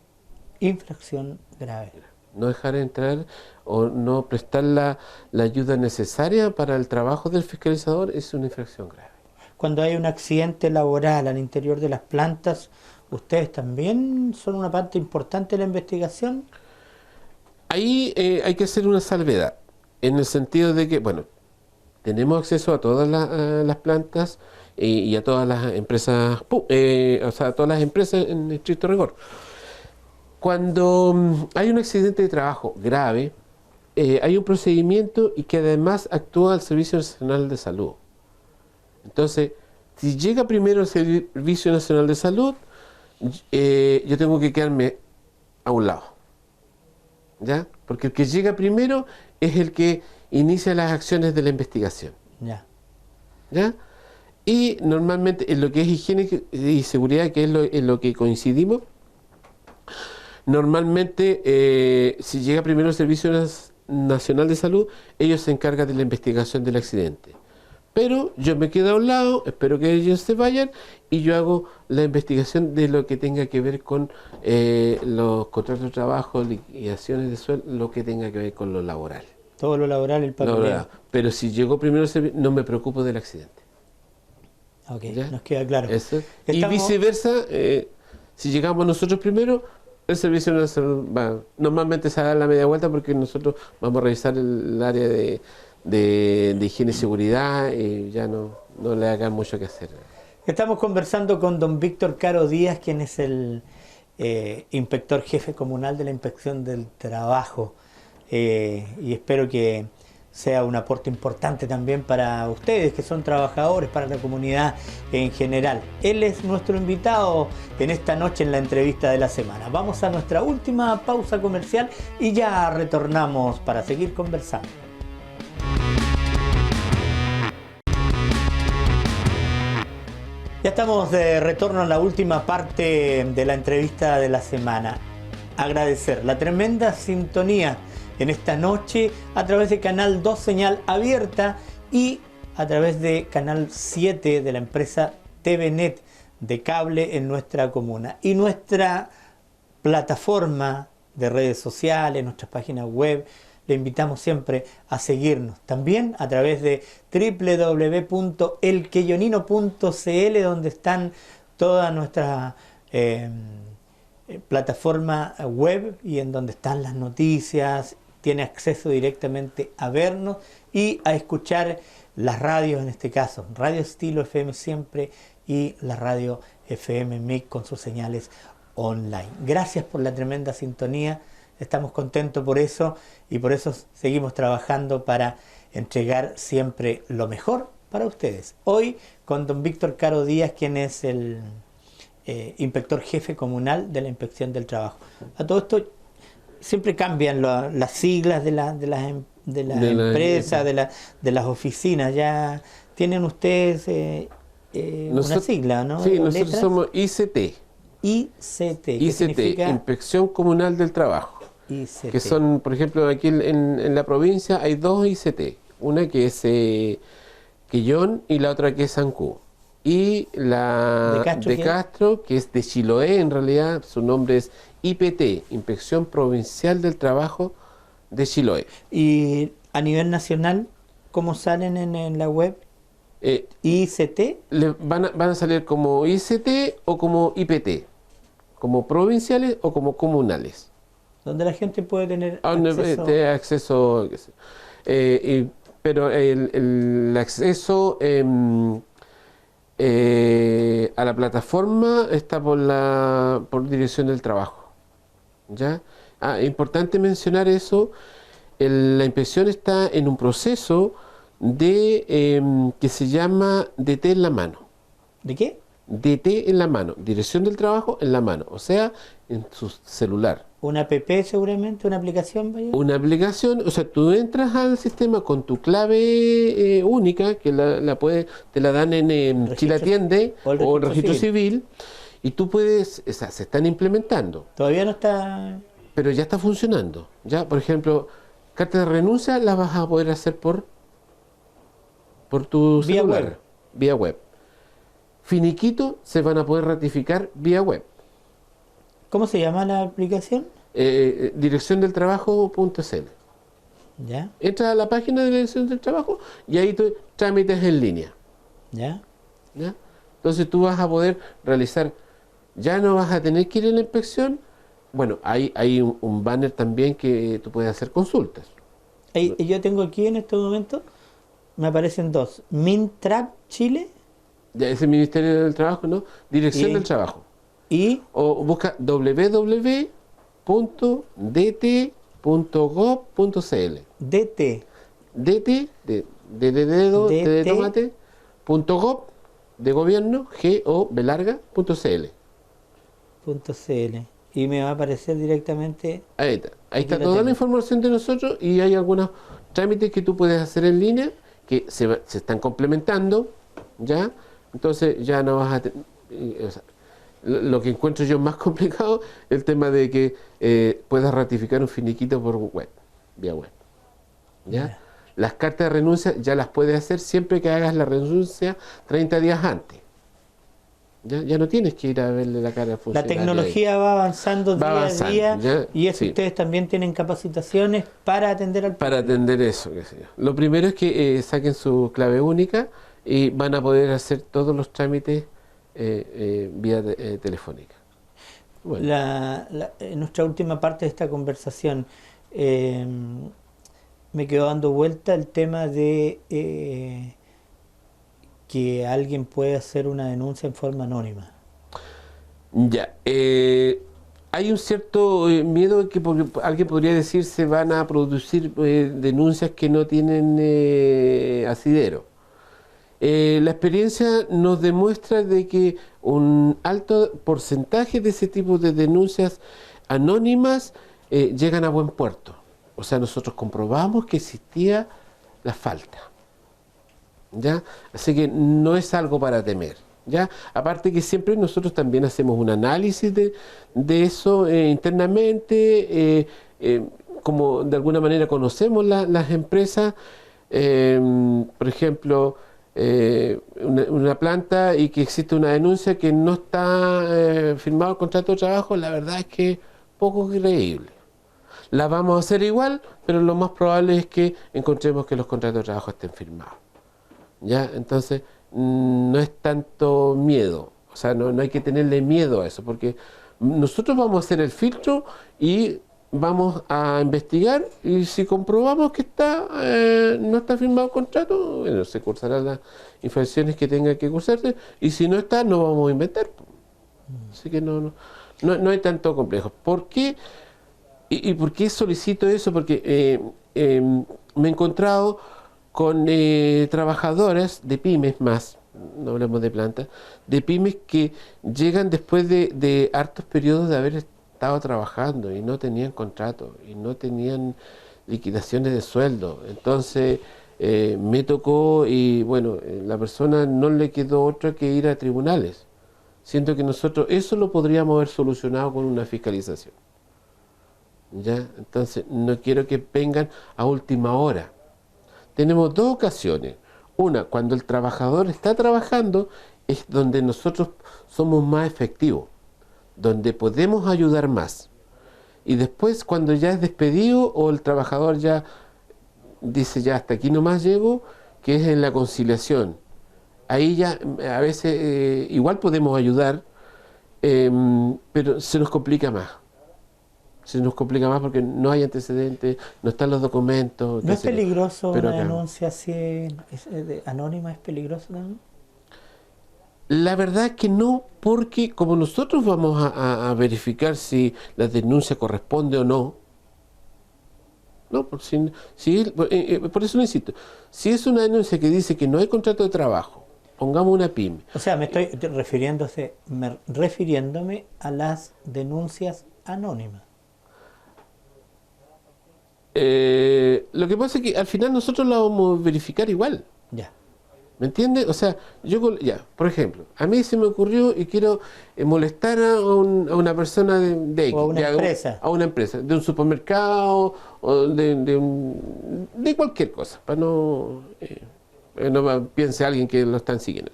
Infracción grave. No dejar entrar o no prestar la ayuda necesaria para el trabajo del fiscalizador es una infracción grave. Cuando hay un accidente laboral al interior de las plantas, ¿ustedes también son una parte importante de la investigación? Ahí hay que hacer una salvedad, en el sentido de que, bueno, tenemos acceso a todas las plantas y a todas las empresas, o sea, a todas las empresas en estricto rigor. Cuando hay un accidente de trabajo grave, hay un procedimiento y que además actúa el Servicio Nacional de Salud. Entonces, si llega primero el Servicio Nacional de Salud, yo tengo que quedarme a un lado, ¿ya? Porque el que llega primero es el que inicia las acciones de la investigación, Ya. ¿ya? Y normalmente en lo que es higiene y seguridad, que es en lo que coincidimos, normalmente si llega primero el Servicio Nacional de Salud, ellos se encargan de la investigación del accidente. Pero yo me quedo a un lado, espero que ellos se vayan y yo hago la investigación de lo que tenga que ver con los contratos de trabajo, liquidaciones de sueldo, lo que tenga que ver con lo laboral. Todo lo laboral, el papeleo. Pero si llegó primero el servicio, no me preocupo del accidente. Ok, ¿Ya? nos queda claro. Eso. Y Estamos- viceversa, si llegamos nosotros primero, el servicio nacional va, normalmente se da la media vuelta porque nosotros vamos a revisar el área de higiene y seguridad y ya no le hagan mucho que hacer. Estamos conversando con don Víctor Caro Díaz, quien es el inspector jefe comunal de la Inspección del Trabajo. Y espero que sea un aporte importante también para ustedes, que son trabajadores, para la comunidad en general. Él es nuestro invitado en esta noche en la entrevista de la semana. Vamos a nuestra última pausa comercial y ya retornamos para seguir conversando. Ya estamos de retorno en la última parte de la entrevista de la semana. Agradecer la tremenda sintonía en esta noche a través de Canal 2 Señal Abierta y a través de Canal 7 de la empresa TVNet de cable en nuestra comuna. Y nuestra plataforma de redes sociales, nuestra página web, le invitamos siempre a seguirnos. También a través de www.elqueyonino.cl, donde están todas nuestras plataforma web y en donde están las noticias. Tiene acceso directamente a vernos y a escuchar las radios, en este caso Radio Estilo FM siempre y la radio FM MIC con sus señales online. Gracias por la tremenda sintonía, estamos contentos por eso y por eso seguimos trabajando para entregar siempre lo mejor para ustedes. Hoy con don Víctor Caro Díaz, quien es el inspector jefe comunal de la Inspección del Trabajo. A todo esto, siempre cambian las siglas de las empresas, de las oficinas. Ya tienen ustedes una sigla, ¿no? Sí, nosotros ¿Letras? somos ICT. ICT, ¿qué ICT, significa? Inspección Comunal del Trabajo. ICT. Que son, por ejemplo, aquí en la provincia hay dos ICT. Una que es Quellón y la otra que es Ancú. Y la ¿De Castro, que es de Chiloé en realidad, su nombre es IPT, Inspección Provincial del Trabajo de Chiloé. Y a nivel nacional, ¿cómo salen en la web? ¿ICT? Van a salir como ICT o como IPT, como provinciales o como comunales. Donde la gente puede tener acceso. Acceso pero el acceso a la plataforma está por Dirección del Trabajo. ¿Ya? Importante mencionar eso. La inspección está en un proceso que se llama DT en la mano. ¿De qué? DT en la mano, Dirección del Trabajo en la mano, o sea, en su celular. ¿Una app seguramente? ¿Una aplicación? Vaya? Una aplicación, o sea, tú entras al sistema con tu clave única, que te la dan en Chile Atiende o el registro civil, y tú puedes, o sea, se están implementando. Todavía no está... Pero ya está funcionando. Ya, por ejemplo, carta de renuncia la vas a poder hacer por tu celular, vía web. Finiquito se van a poder ratificar vía web. ¿Cómo se llama la aplicación? Direcciondeltrabajo.cl. ¿Ya? Entra a la página de Dirección del Trabajo y ahí tú trámites en línea. ¿Ya? ¿Ya? Entonces tú vas a poder realizar, ya no vas a tener que ir a la inspección. Bueno, hay un banner también que tú puedes hacer consultas. Yo tengo aquí en este momento, me aparecen dos. Mintrap Chile. Ya, ese Ministerio del Trabajo, ¿no? Dirección del Trabajo. O busca www.dt.gov.cl. DT. DT, de dedo, T de tomate, .gov, de gobierno, GOV.cl. .cl. Y me va a aparecer directamente... Ahí está toda la información de nosotros y hay algunos trámites que tú puedes hacer en línea que se están complementando, ¿ya? Entonces ya no vas a... o sea, lo que encuentro yo más complicado es el tema de que puedas ratificar un finiquito por web, vía web. ¿Ya? Las cartas de renuncia ya las puedes hacer siempre que hagas la renuncia 30 días antes. Ya no tienes que ir a verle la cara al funcionario. La tecnología va avanzando día a día, ¿ya? Y eso ustedes también tienen capacitaciones para atender al público. Para atender eso, qué sé yo. Lo primero es que saquen su clave única y van a poder hacer todos los trámites vía telefónica. Bueno. En nuestra última parte de esta conversación me quedó dando vuelta el tema de que alguien puede hacer una denuncia en forma anónima. Ya, hay un cierto miedo que porque alguien podría decir se van a producir denuncias que no tienen asidero. La experiencia nos demuestra de que un alto porcentaje de ese tipo de denuncias anónimas llegan a buen puerto. O sea, nosotros comprobamos que existía la falta. ¿Ya? Así que no es algo para temer. ¿Ya? Aparte que siempre nosotros también hacemos un análisis de eso internamente, como de alguna manera conocemos las empresas, por ejemplo, una planta y que existe una denuncia que no está firmado el contrato de trabajo, la verdad es que poco creíble. La vamos a hacer igual, pero lo más probable es que encontremos que los contratos de trabajo estén firmados. ¿Ya? Entonces, no es tanto miedo, o sea, no hay que tenerle miedo a eso, porque nosotros vamos a hacer el filtro y vamos a investigar, y si comprobamos que no está firmado el contrato, bueno, se cursarán las infracciones que tenga que cursarse, y si no está, no vamos a inventar. Así que no hay tanto complejo. ¿Por qué? ¿Y por qué solicito eso? Porque me he encontrado con trabajadoras de pymes más, no hablemos de plantas, de pymes que llegan después de hartos periodos de haber estado estado trabajando y no tenían contrato y no tenían liquidaciones de sueldo. Entonces me tocó y bueno, la persona no le quedó otra que ir a tribunales. Siento que nosotros eso lo podríamos haber solucionado con una fiscalización. ¿Ya? Entonces no quiero que vengan a última hora. Tenemos dos ocasiones. Una, cuando el trabajador está trabajando, es donde nosotros somos más efectivos, donde podemos ayudar más. Y después, cuando ya es despedido o el trabajador ya dice, ya hasta aquí nomás llego, que es en la conciliación. Ahí ya a veces igual podemos ayudar, pero se nos complica más. Se nos complica más porque no hay antecedentes, no están los documentos. ¿No es peligroso pero una acá, denuncia así anónima? ¿Es peligroso también? la verdad es que no, porque como nosotros vamos a verificar si la denuncia corresponde o no, no, por eso lo insisto, si es una denuncia que dice que no hay contrato de trabajo, pongamos una pyme. O sea, me estoy refiriéndome a las denuncias anónimas. Lo que pasa es que al final nosotros la vamos a verificar igual. Ya. ¿Me entiendes? O sea, ya, por ejemplo, a mí se me ocurrió y quiero molestar a una persona de X, o a una empresa. A una empresa, de un supermercado o de cualquier cosa, para no piense alguien que lo están siguiendo.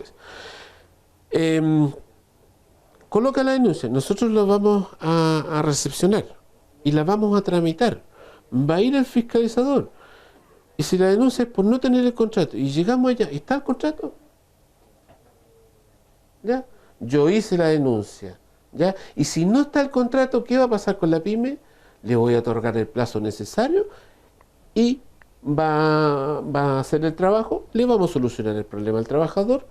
Coloca la denuncia, nosotros la vamos a recepcionar y la vamos a tramitar. Va a ir el fiscalizador. Y si la denuncia es por no tener el contrato y llegamos allá, ¿está el contrato? ¿Ya? Yo hice la denuncia, ¿ya? Y si no está el contrato, ¿qué va a pasar con la pyme? Le voy a otorgar el plazo necesario y va a hacer el trabajo, le vamos a solucionar el problema al trabajador,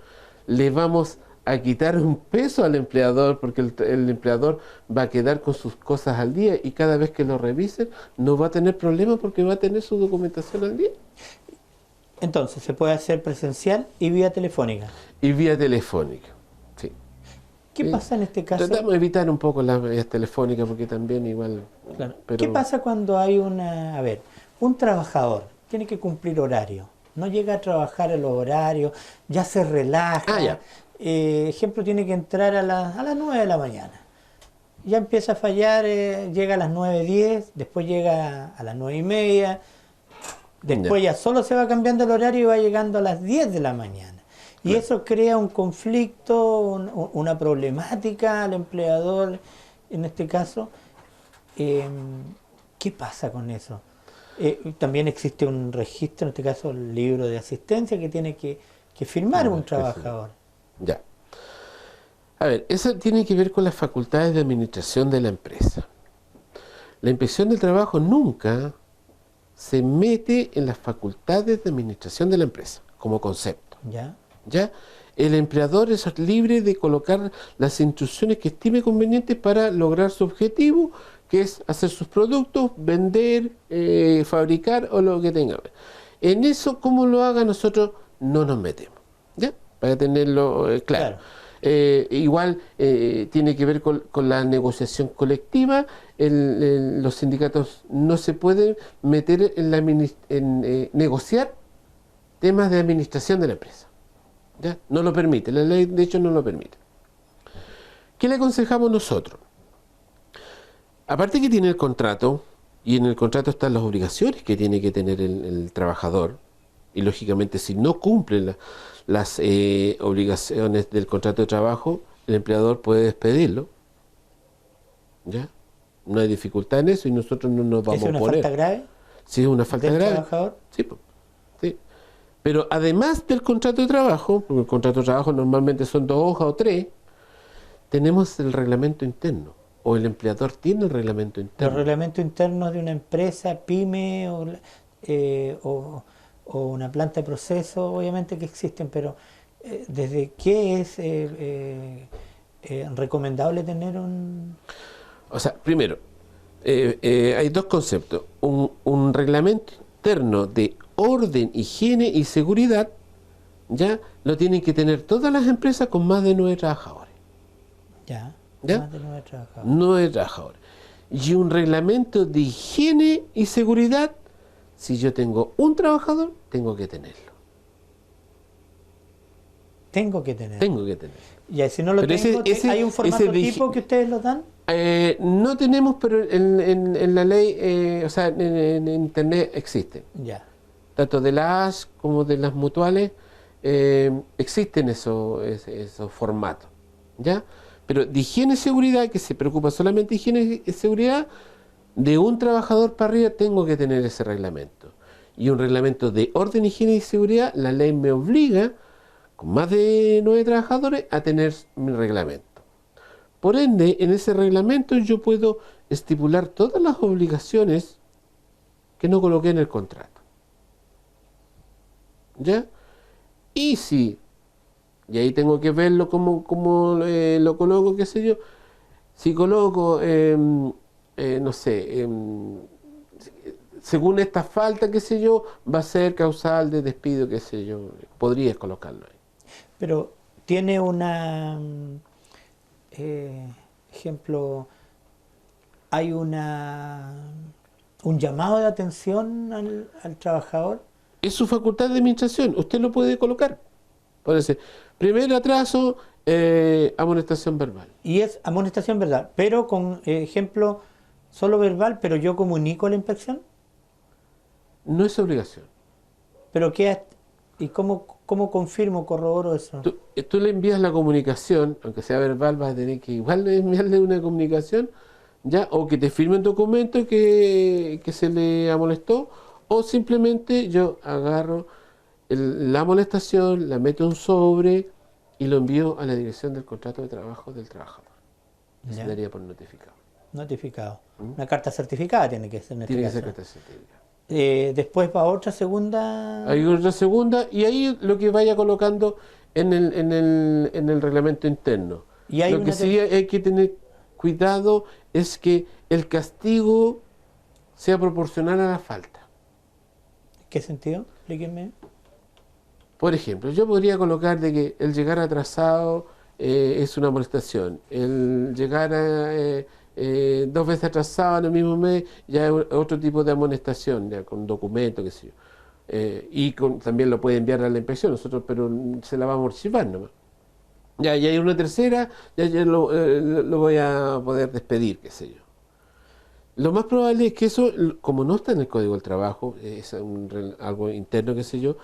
le vamos a quitar un peso al empleador porque el empleador va a quedar con sus cosas al día y cada vez que lo revisen no va a tener problemas porque va a tener su documentación al día. Entonces, se puede hacer presencial y vía telefónica. Y vía telefónica, sí. ¿Qué pasa en este caso? Tratamos de evitar un poco las vías telefónicas porque también igual... Claro. ¿Qué pasa cuando hay un trabajador tiene que cumplir horario? No llega a trabajar en los horarios, ya se relaja. Ya. Ejemplo, tiene que entrar a las 9 de la mañana. Ya empieza a fallar, llega a las 9:10, después llega a las 9:30, después ya solo se va cambiando el horario y va llegando a las 10 de la mañana. Y eso crea un conflicto, una problemática al empleador, en este caso. ¿Qué pasa con eso? También existe un registro, en este caso el libro de asistencia que tiene que firmar un trabajador. Ya. A ver, eso tiene que ver con las facultades de administración de la empresa. La inspección del trabajo nunca se mete en las facultades de administración de la empresa, como concepto. ¿Ya? ¿Ya? El empleador es libre de colocar las instrucciones que estime convenientes para lograr su objetivo, que es hacer sus productos, vender, fabricar o lo que tenga. En eso, como lo haga, nosotros no nos metemos. ¿Ya? Para tenerlo claro. Igual tiene que ver con la negociación colectiva. Los sindicatos no se pueden meter en negociar temas de administración de la empresa. ¿Ya? No lo permite, la ley de hecho no lo permite. ¿Qué le aconsejamos nosotros? Aparte que tiene el contrato, y en el contrato están las obligaciones que tiene que tener el trabajador, y lógicamente si no cumple las obligaciones del contrato de trabajo, el empleador puede despedirlo. ¿Ya? No hay dificultad en eso y nosotros no nos vamos a oponer. ¿Es una falta grave? Sí, es una falta grave. ¿Trabajador? Sí, sí. Pero además del contrato de trabajo, porque el contrato de trabajo normalmente son 2 hojas o 3, tenemos el reglamento interno, o el empleador tiene el reglamento interno. Los reglamentos internos de una empresa, pyme o una planta de proceso, obviamente que existen, pero ¿desde qué es recomendable tener un...? O sea, primero, hay dos conceptos. Un reglamento interno de orden, higiene y seguridad, ya lo tienen que tener todas las empresas con más de 9 trabajadores. Ya, ¿Ya? más de 9 trabajadores. 9 trabajadores. Y un reglamento de higiene y seguridad, si yo tengo un trabajador, tengo que tenerlo. Tengo que tener. Tengo que tenerlo. Y si no lo Pero tengo, ¿hay un formato tipo que ustedes lo dan? No tenemos, pero en la ley, o sea, en Internet existen. Ya. Tanto de las como de las mutuales, existen esos formatos, ¿ya? Pero de higiene y seguridad, que se preocupa solamente de higiene y seguridad, de un trabajador para arriba tengo que tener ese reglamento. Y un reglamento de orden, higiene y seguridad, la ley me obliga, con más de 9 trabajadores, a tener mi reglamento. Por ende, en ese reglamento yo puedo estipular todas las obligaciones que no coloqué en el contrato. ¿Ya? Y si, y ahí tengo que verlo como lo coloco, qué sé yo, si coloco, no sé, según esta falta, qué sé yo, va a ser causal de despido, qué sé yo, podría colocarlo ahí. Pero tiene una, ejemplo, hay un llamado de atención al trabajador. Es su facultad de administración, usted lo puede colocar. Parece, primer atraso, amonestación verbal. Y es amonestación verbal, pero con ejemplo solo verbal, pero yo comunico la inspección. No es obligación. Pero qué, ¿y cómo confirmo, corroboro eso? Tú le envías la comunicación, aunque sea verbal, vas a tener que igual enviarle una comunicación, ya, o que te firme un documento que se le amonestó, o simplemente yo agarro la amonestación, la meto en un sobre y lo envío a la dirección del contrato de trabajo del trabajador. Se daría por notificado. Notificado. Una carta certificada tiene que ser en este Tiene que caso. ser carta certificada. Después va otra segunda. Hay otra segunda y ahí lo que vaya colocando en el reglamento interno. Y hay lo que sí hay que tener cuidado es que el castigo sea proporcional a la falta. ¿Qué sentido? Explíquenme. Por ejemplo, yo podría colocar de que el llegar atrasado es una amonestación, el llegar 2 veces atrasado en el mismo mes ya es otro tipo de amonestación, ya con documento, qué sé yo. También lo puede enviar a la inspección, nosotros, pero se la vamos a archivar nomás. Ya hay una tercera, ya lo voy a poder despedir, qué sé yo. Lo más probable es que eso, como no está en el Código del Trabajo, es algo interno, qué sé yo,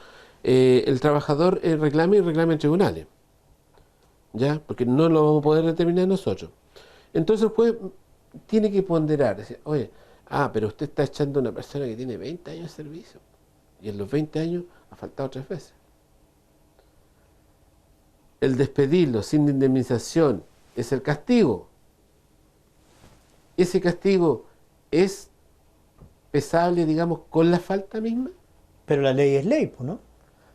el trabajador reclame en tribunales, ¿ya? Porque no lo vamos a poder determinar nosotros. Entonces, pues, tiene que ponderar, decir, oye, pero usted está echando a una persona que tiene 20 años de servicio, y en los 20 años ha faltado 3 veces. El despedirlo sin indemnización es el castigo. Ese castigo es pesable, digamos, con la falta misma. Pero la ley es ley, ¿no?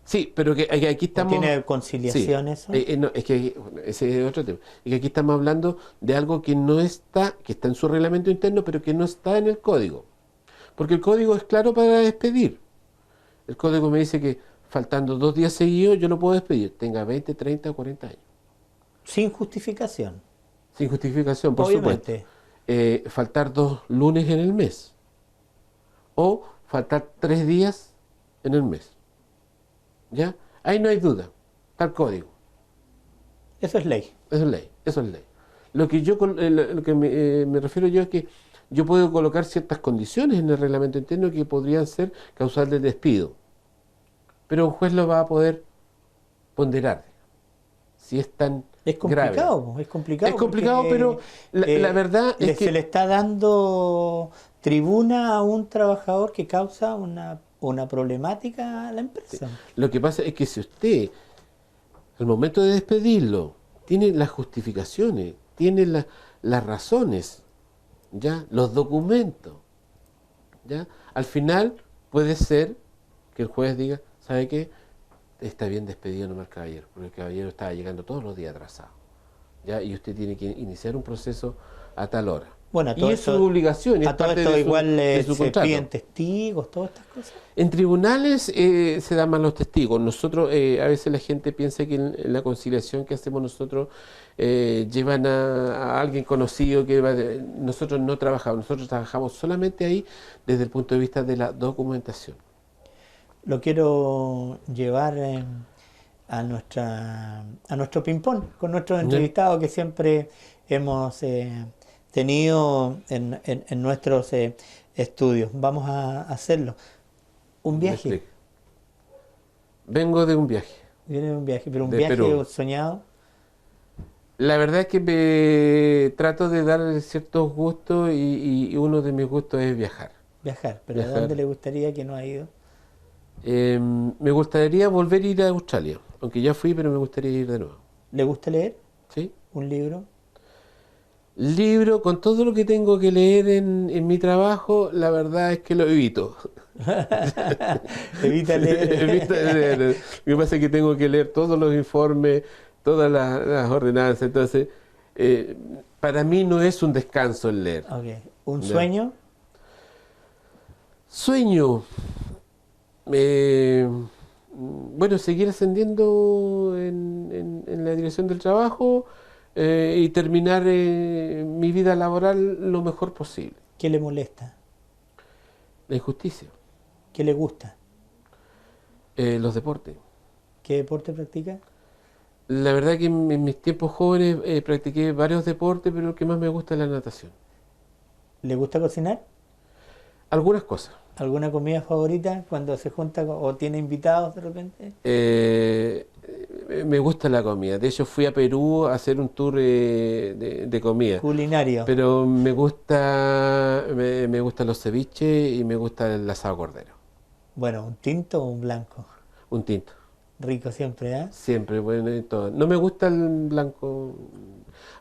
Sí, pero que aquí estamos... ¿Tiene conciliación eso? No, es que ese es otro tema. Es que aquí estamos hablando de algo que no está, que está en su reglamento interno, pero que no está en el código. Porque el código es claro para despedir. El código me dice que faltando 2 días seguidos yo no puedo despedir, tenga 20, 30 o 40 años. Sin justificación. Sin justificación, por Obviamente. supuesto. Faltar 2 lunes en el mes. O faltar 3 días en el mes. ¿Ya? Ahí no hay duda. Está el código. Eso es ley. Eso es ley. Eso es ley. Lo que me refiero yo es que yo puedo colocar ciertas condiciones en el reglamento interno que podrían ser causal de despido. Pero un juez lo va a poder ponderar. Si es tan complicado, grave. Es complicado. Es complicado, pero la verdad es que... Se le está dando tribuna a un trabajador que causa una problemática a la empresa. Sí. Lo que pasa es que si usted, al momento de despedirlo, tiene las justificaciones, tiene las razones, ¿ya? Los documentos, ¿ya? Al final puede ser que el juez diga, ¿sabe qué? Está bien despedido nomás el caballero, porque el caballero estaba llegando todos los días atrasado, ¿ya? Y usted tiene que iniciar un proceso a tal hora. Bueno, a Y todo es su esto, obligación, es a todo parte esto de su, igual de su se contrato. piden testigos, todas estas cosas. En tribunales se dan más los testigos. Nosotros, a veces la gente piensa que en la conciliación que hacemos nosotros llevan a alguien conocido nosotros no trabajamos, nosotros trabajamos solamente ahí desde el punto de vista de la documentación. Lo quiero llevar a nuestro ping-pong con nuestros ¿Ya? entrevistados que siempre hemos tenido en nuestros estudios. Vamos a hacerlo. Un Me viaje, explico. Vengo de un viaje viene de un viaje, pero un de viaje Perú. soñado. La verdad es que me trato de dar ciertos gustos y uno de mis gustos es viajar. Viajar, pero ¿a dónde Viajar. le gustaría que no ha ido? Me gustaría volver a ir a Australia, aunque ya fui, pero me gustaría ir de nuevo. ¿Le gusta leer ¿Sí? un libro? Libro, con todo lo que tengo que leer en mi trabajo, la verdad es que lo evito. Evita Evito leer. leer. Lo que pasa es que tengo que leer todos los informes, todas las ordenanzas, entonces eh, para mí no es un descanso el leer. Ok. ¿Un Ya. sueño? Sueño, bueno, seguir ascendiendo en la dirección del trabajo y terminar mi vida laboral lo mejor posible. ¿Qué le molesta? La injusticia, ¿Qué le gusta? los deportes. ¿Qué deporte practica? La verdad que en mis tiempos jóvenes practiqué varios deportes, pero el que más me gusta es la natación. ¿Le gusta cocinar? Algunas cosas. ¿Alguna comida favorita cuando se junta o tiene invitados de repente? Me gusta la comida. De hecho, fui a Perú a hacer un tour de comida. Culinario. Pero me gustan los ceviches y me gusta el asado cordero. Bueno, ¿un tinto o un blanco? Un tinto. Rico siempre, ¿eh? Siempre, bueno, y todo. No me gusta el blanco,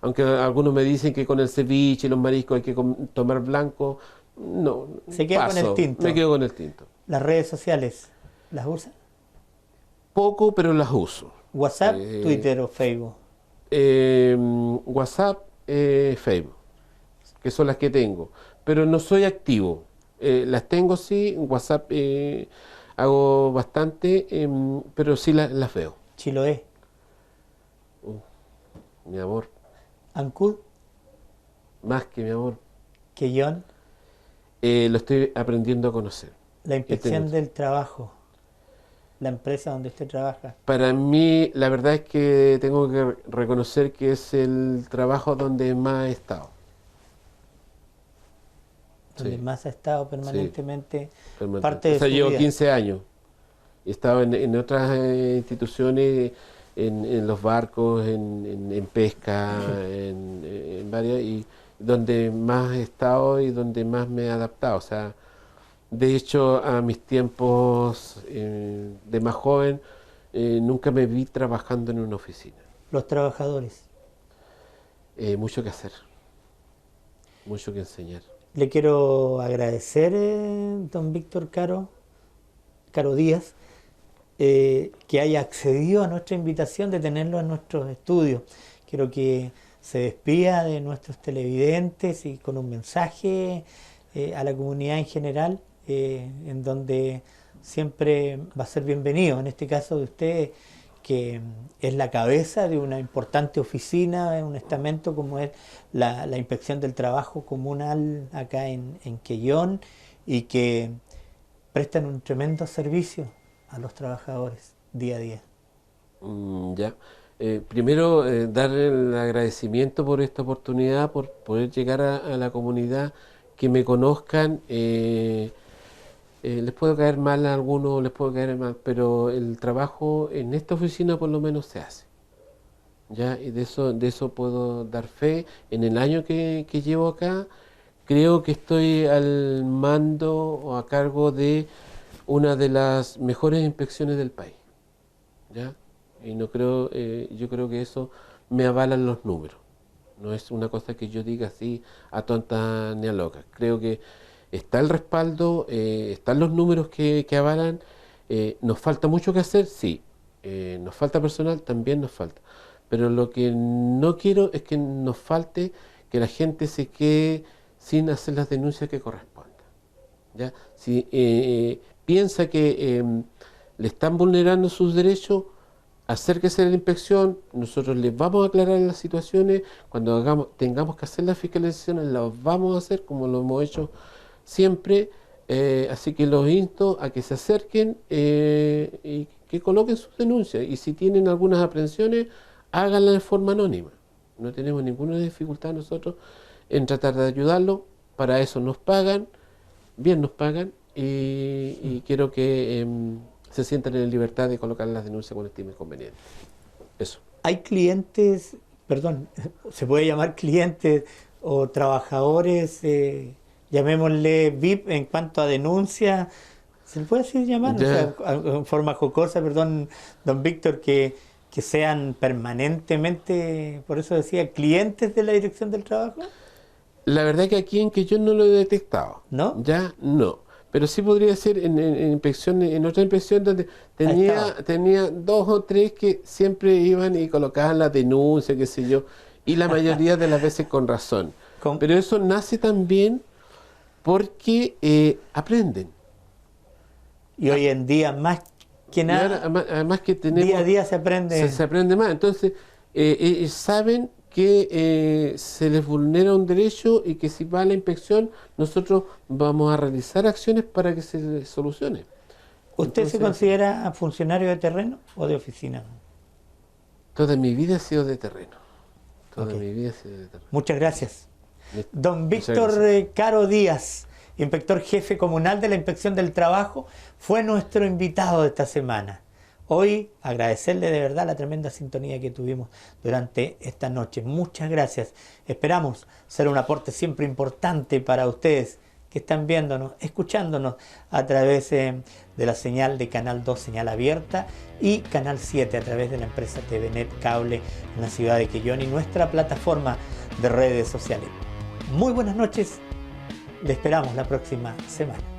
aunque algunos me dicen que con el ceviche y los mariscos hay que tomar blanco. No, Se queda con el tinto. Me quedo con el tinto. ¿Las redes sociales las usa? Poco, pero las uso. ¿WhatsApp, Eh, Twitter o Facebook? WhatsApp, Facebook, que son las que tengo, pero no soy activo. Las tengo sí, WhatsApp hago bastante, pero sí las veo. Chiloé, Mi amor, Ancud, más que mi amor, Quellón, lo estoy aprendiendo a conocer. la inspección Tengo- del trabajo, la empresa donde usted trabaja. Para mí, la verdad es que tengo que reconocer que es el trabajo donde más he estado. Donde Sí. más ha estado permanentemente Permanente. parte de O sea, su llevo vida. 15 años. He estado en otras instituciones, en los barcos, en pesca, en varias, y donde más he estado y donde más me he adaptado. O sea, de hecho, a mis tiempos de más joven, nunca me vi trabajando en una oficina. Los trabajadores. Mucho que hacer, mucho que enseñar. Le quiero agradecer, don Víctor Caro Díaz, que haya accedido a nuestra invitación de tenerlo en nuestros estudios. Quiero que se despida de nuestros televidentes y con un mensaje a la comunidad en general, en donde siempre va a ser bienvenido. En este caso de usted, que es la cabeza de una importante oficina, de un estamento como es la Inspección del Trabajo Comunal acá en Quellón, y que prestan un tremendo servicio a los trabajadores día a día. Ya. Primero, dar el agradecimiento por esta oportunidad, por poder llegar a la comunidad, que me conozcan. Les puedo caer mal a algunos, les puedo caer mal, pero el trabajo en esta oficina por lo menos se hace. ¿Ya? Y de eso puedo dar fe. En el año que llevo acá, creo que estoy al mando o a cargo de una de las mejores inspecciones del país. ¿Ya? Y no creo, yo creo que eso me avalan los números. No es una cosa que yo diga así a tonta ni a loca. Creo que está el respaldo, están los números que avalan. ¿Nos falta mucho que hacer? Sí. ¿Nos falta personal? También nos falta. Pero lo que no quiero es que nos falte, que la gente se quede sin hacer las denuncias que correspondan. ¿Ya? Si piensa que le están vulnerando sus derechos, acérquese a la inspección, nosotros les vamos a aclarar las situaciones, cuando tengamos que hacer las fiscalizaciones las vamos a hacer como lo hemos hecho siempre, así que los insto a que se acerquen y que coloquen sus denuncias, y si tienen algunas aprehensiones, háganlas de forma anónima. No tenemos ninguna dificultad nosotros en tratar de ayudarlo, para eso nos pagan, bien nos pagan, y quiero que se sientan en libertad de colocar las denuncias cuando estimen conveniente. Eso. Hay clientes, perdón, se puede llamar clientes o trabajadores, llamémosle VIP en cuanto a denuncia, ¿se le puede así llamar? O sea, en forma jocosa, perdón, don Víctor, que sean permanentemente, por eso decía, clientes de la Dirección del Trabajo. La verdad que aquí en Quellón no lo he detectado. ¿No? Ya no. Pero sí podría ser en inspecciones, en otra inspección donde tenía 2 o 3 que siempre iban y colocaban la denuncia, qué sé yo, y la mayoría de las veces con razón. Pero eso nace también porque aprenden. Y hoy en día, más que nada, además que tenemos, día a día se aprende. Se aprende más. Entonces, saben que se les vulnera un derecho y que si va a la inspección, nosotros vamos a realizar acciones para que se les solucione. ¿Usted se considera funcionario de terreno o de oficina? Toda mi vida ha sido de terreno. Toda mi vida ha sido de terreno. Muchas gracias. Don Víctor Caro Díaz, inspector jefe comunal de la Inspección del Trabajo, fue nuestro invitado de esta semana. Hoy agradecerle de verdad la tremenda sintonía que tuvimos durante esta noche. Muchas gracias. Esperamos ser un aporte siempre importante para ustedes que están viéndonos, escuchándonos a través de la señal de Canal 2, señal abierta, y Canal 7 a través de la empresa TVNet Cable en la ciudad de Quellón y nuestra plataforma de redes sociales. Muy buenas noches. Le esperamos la próxima semana.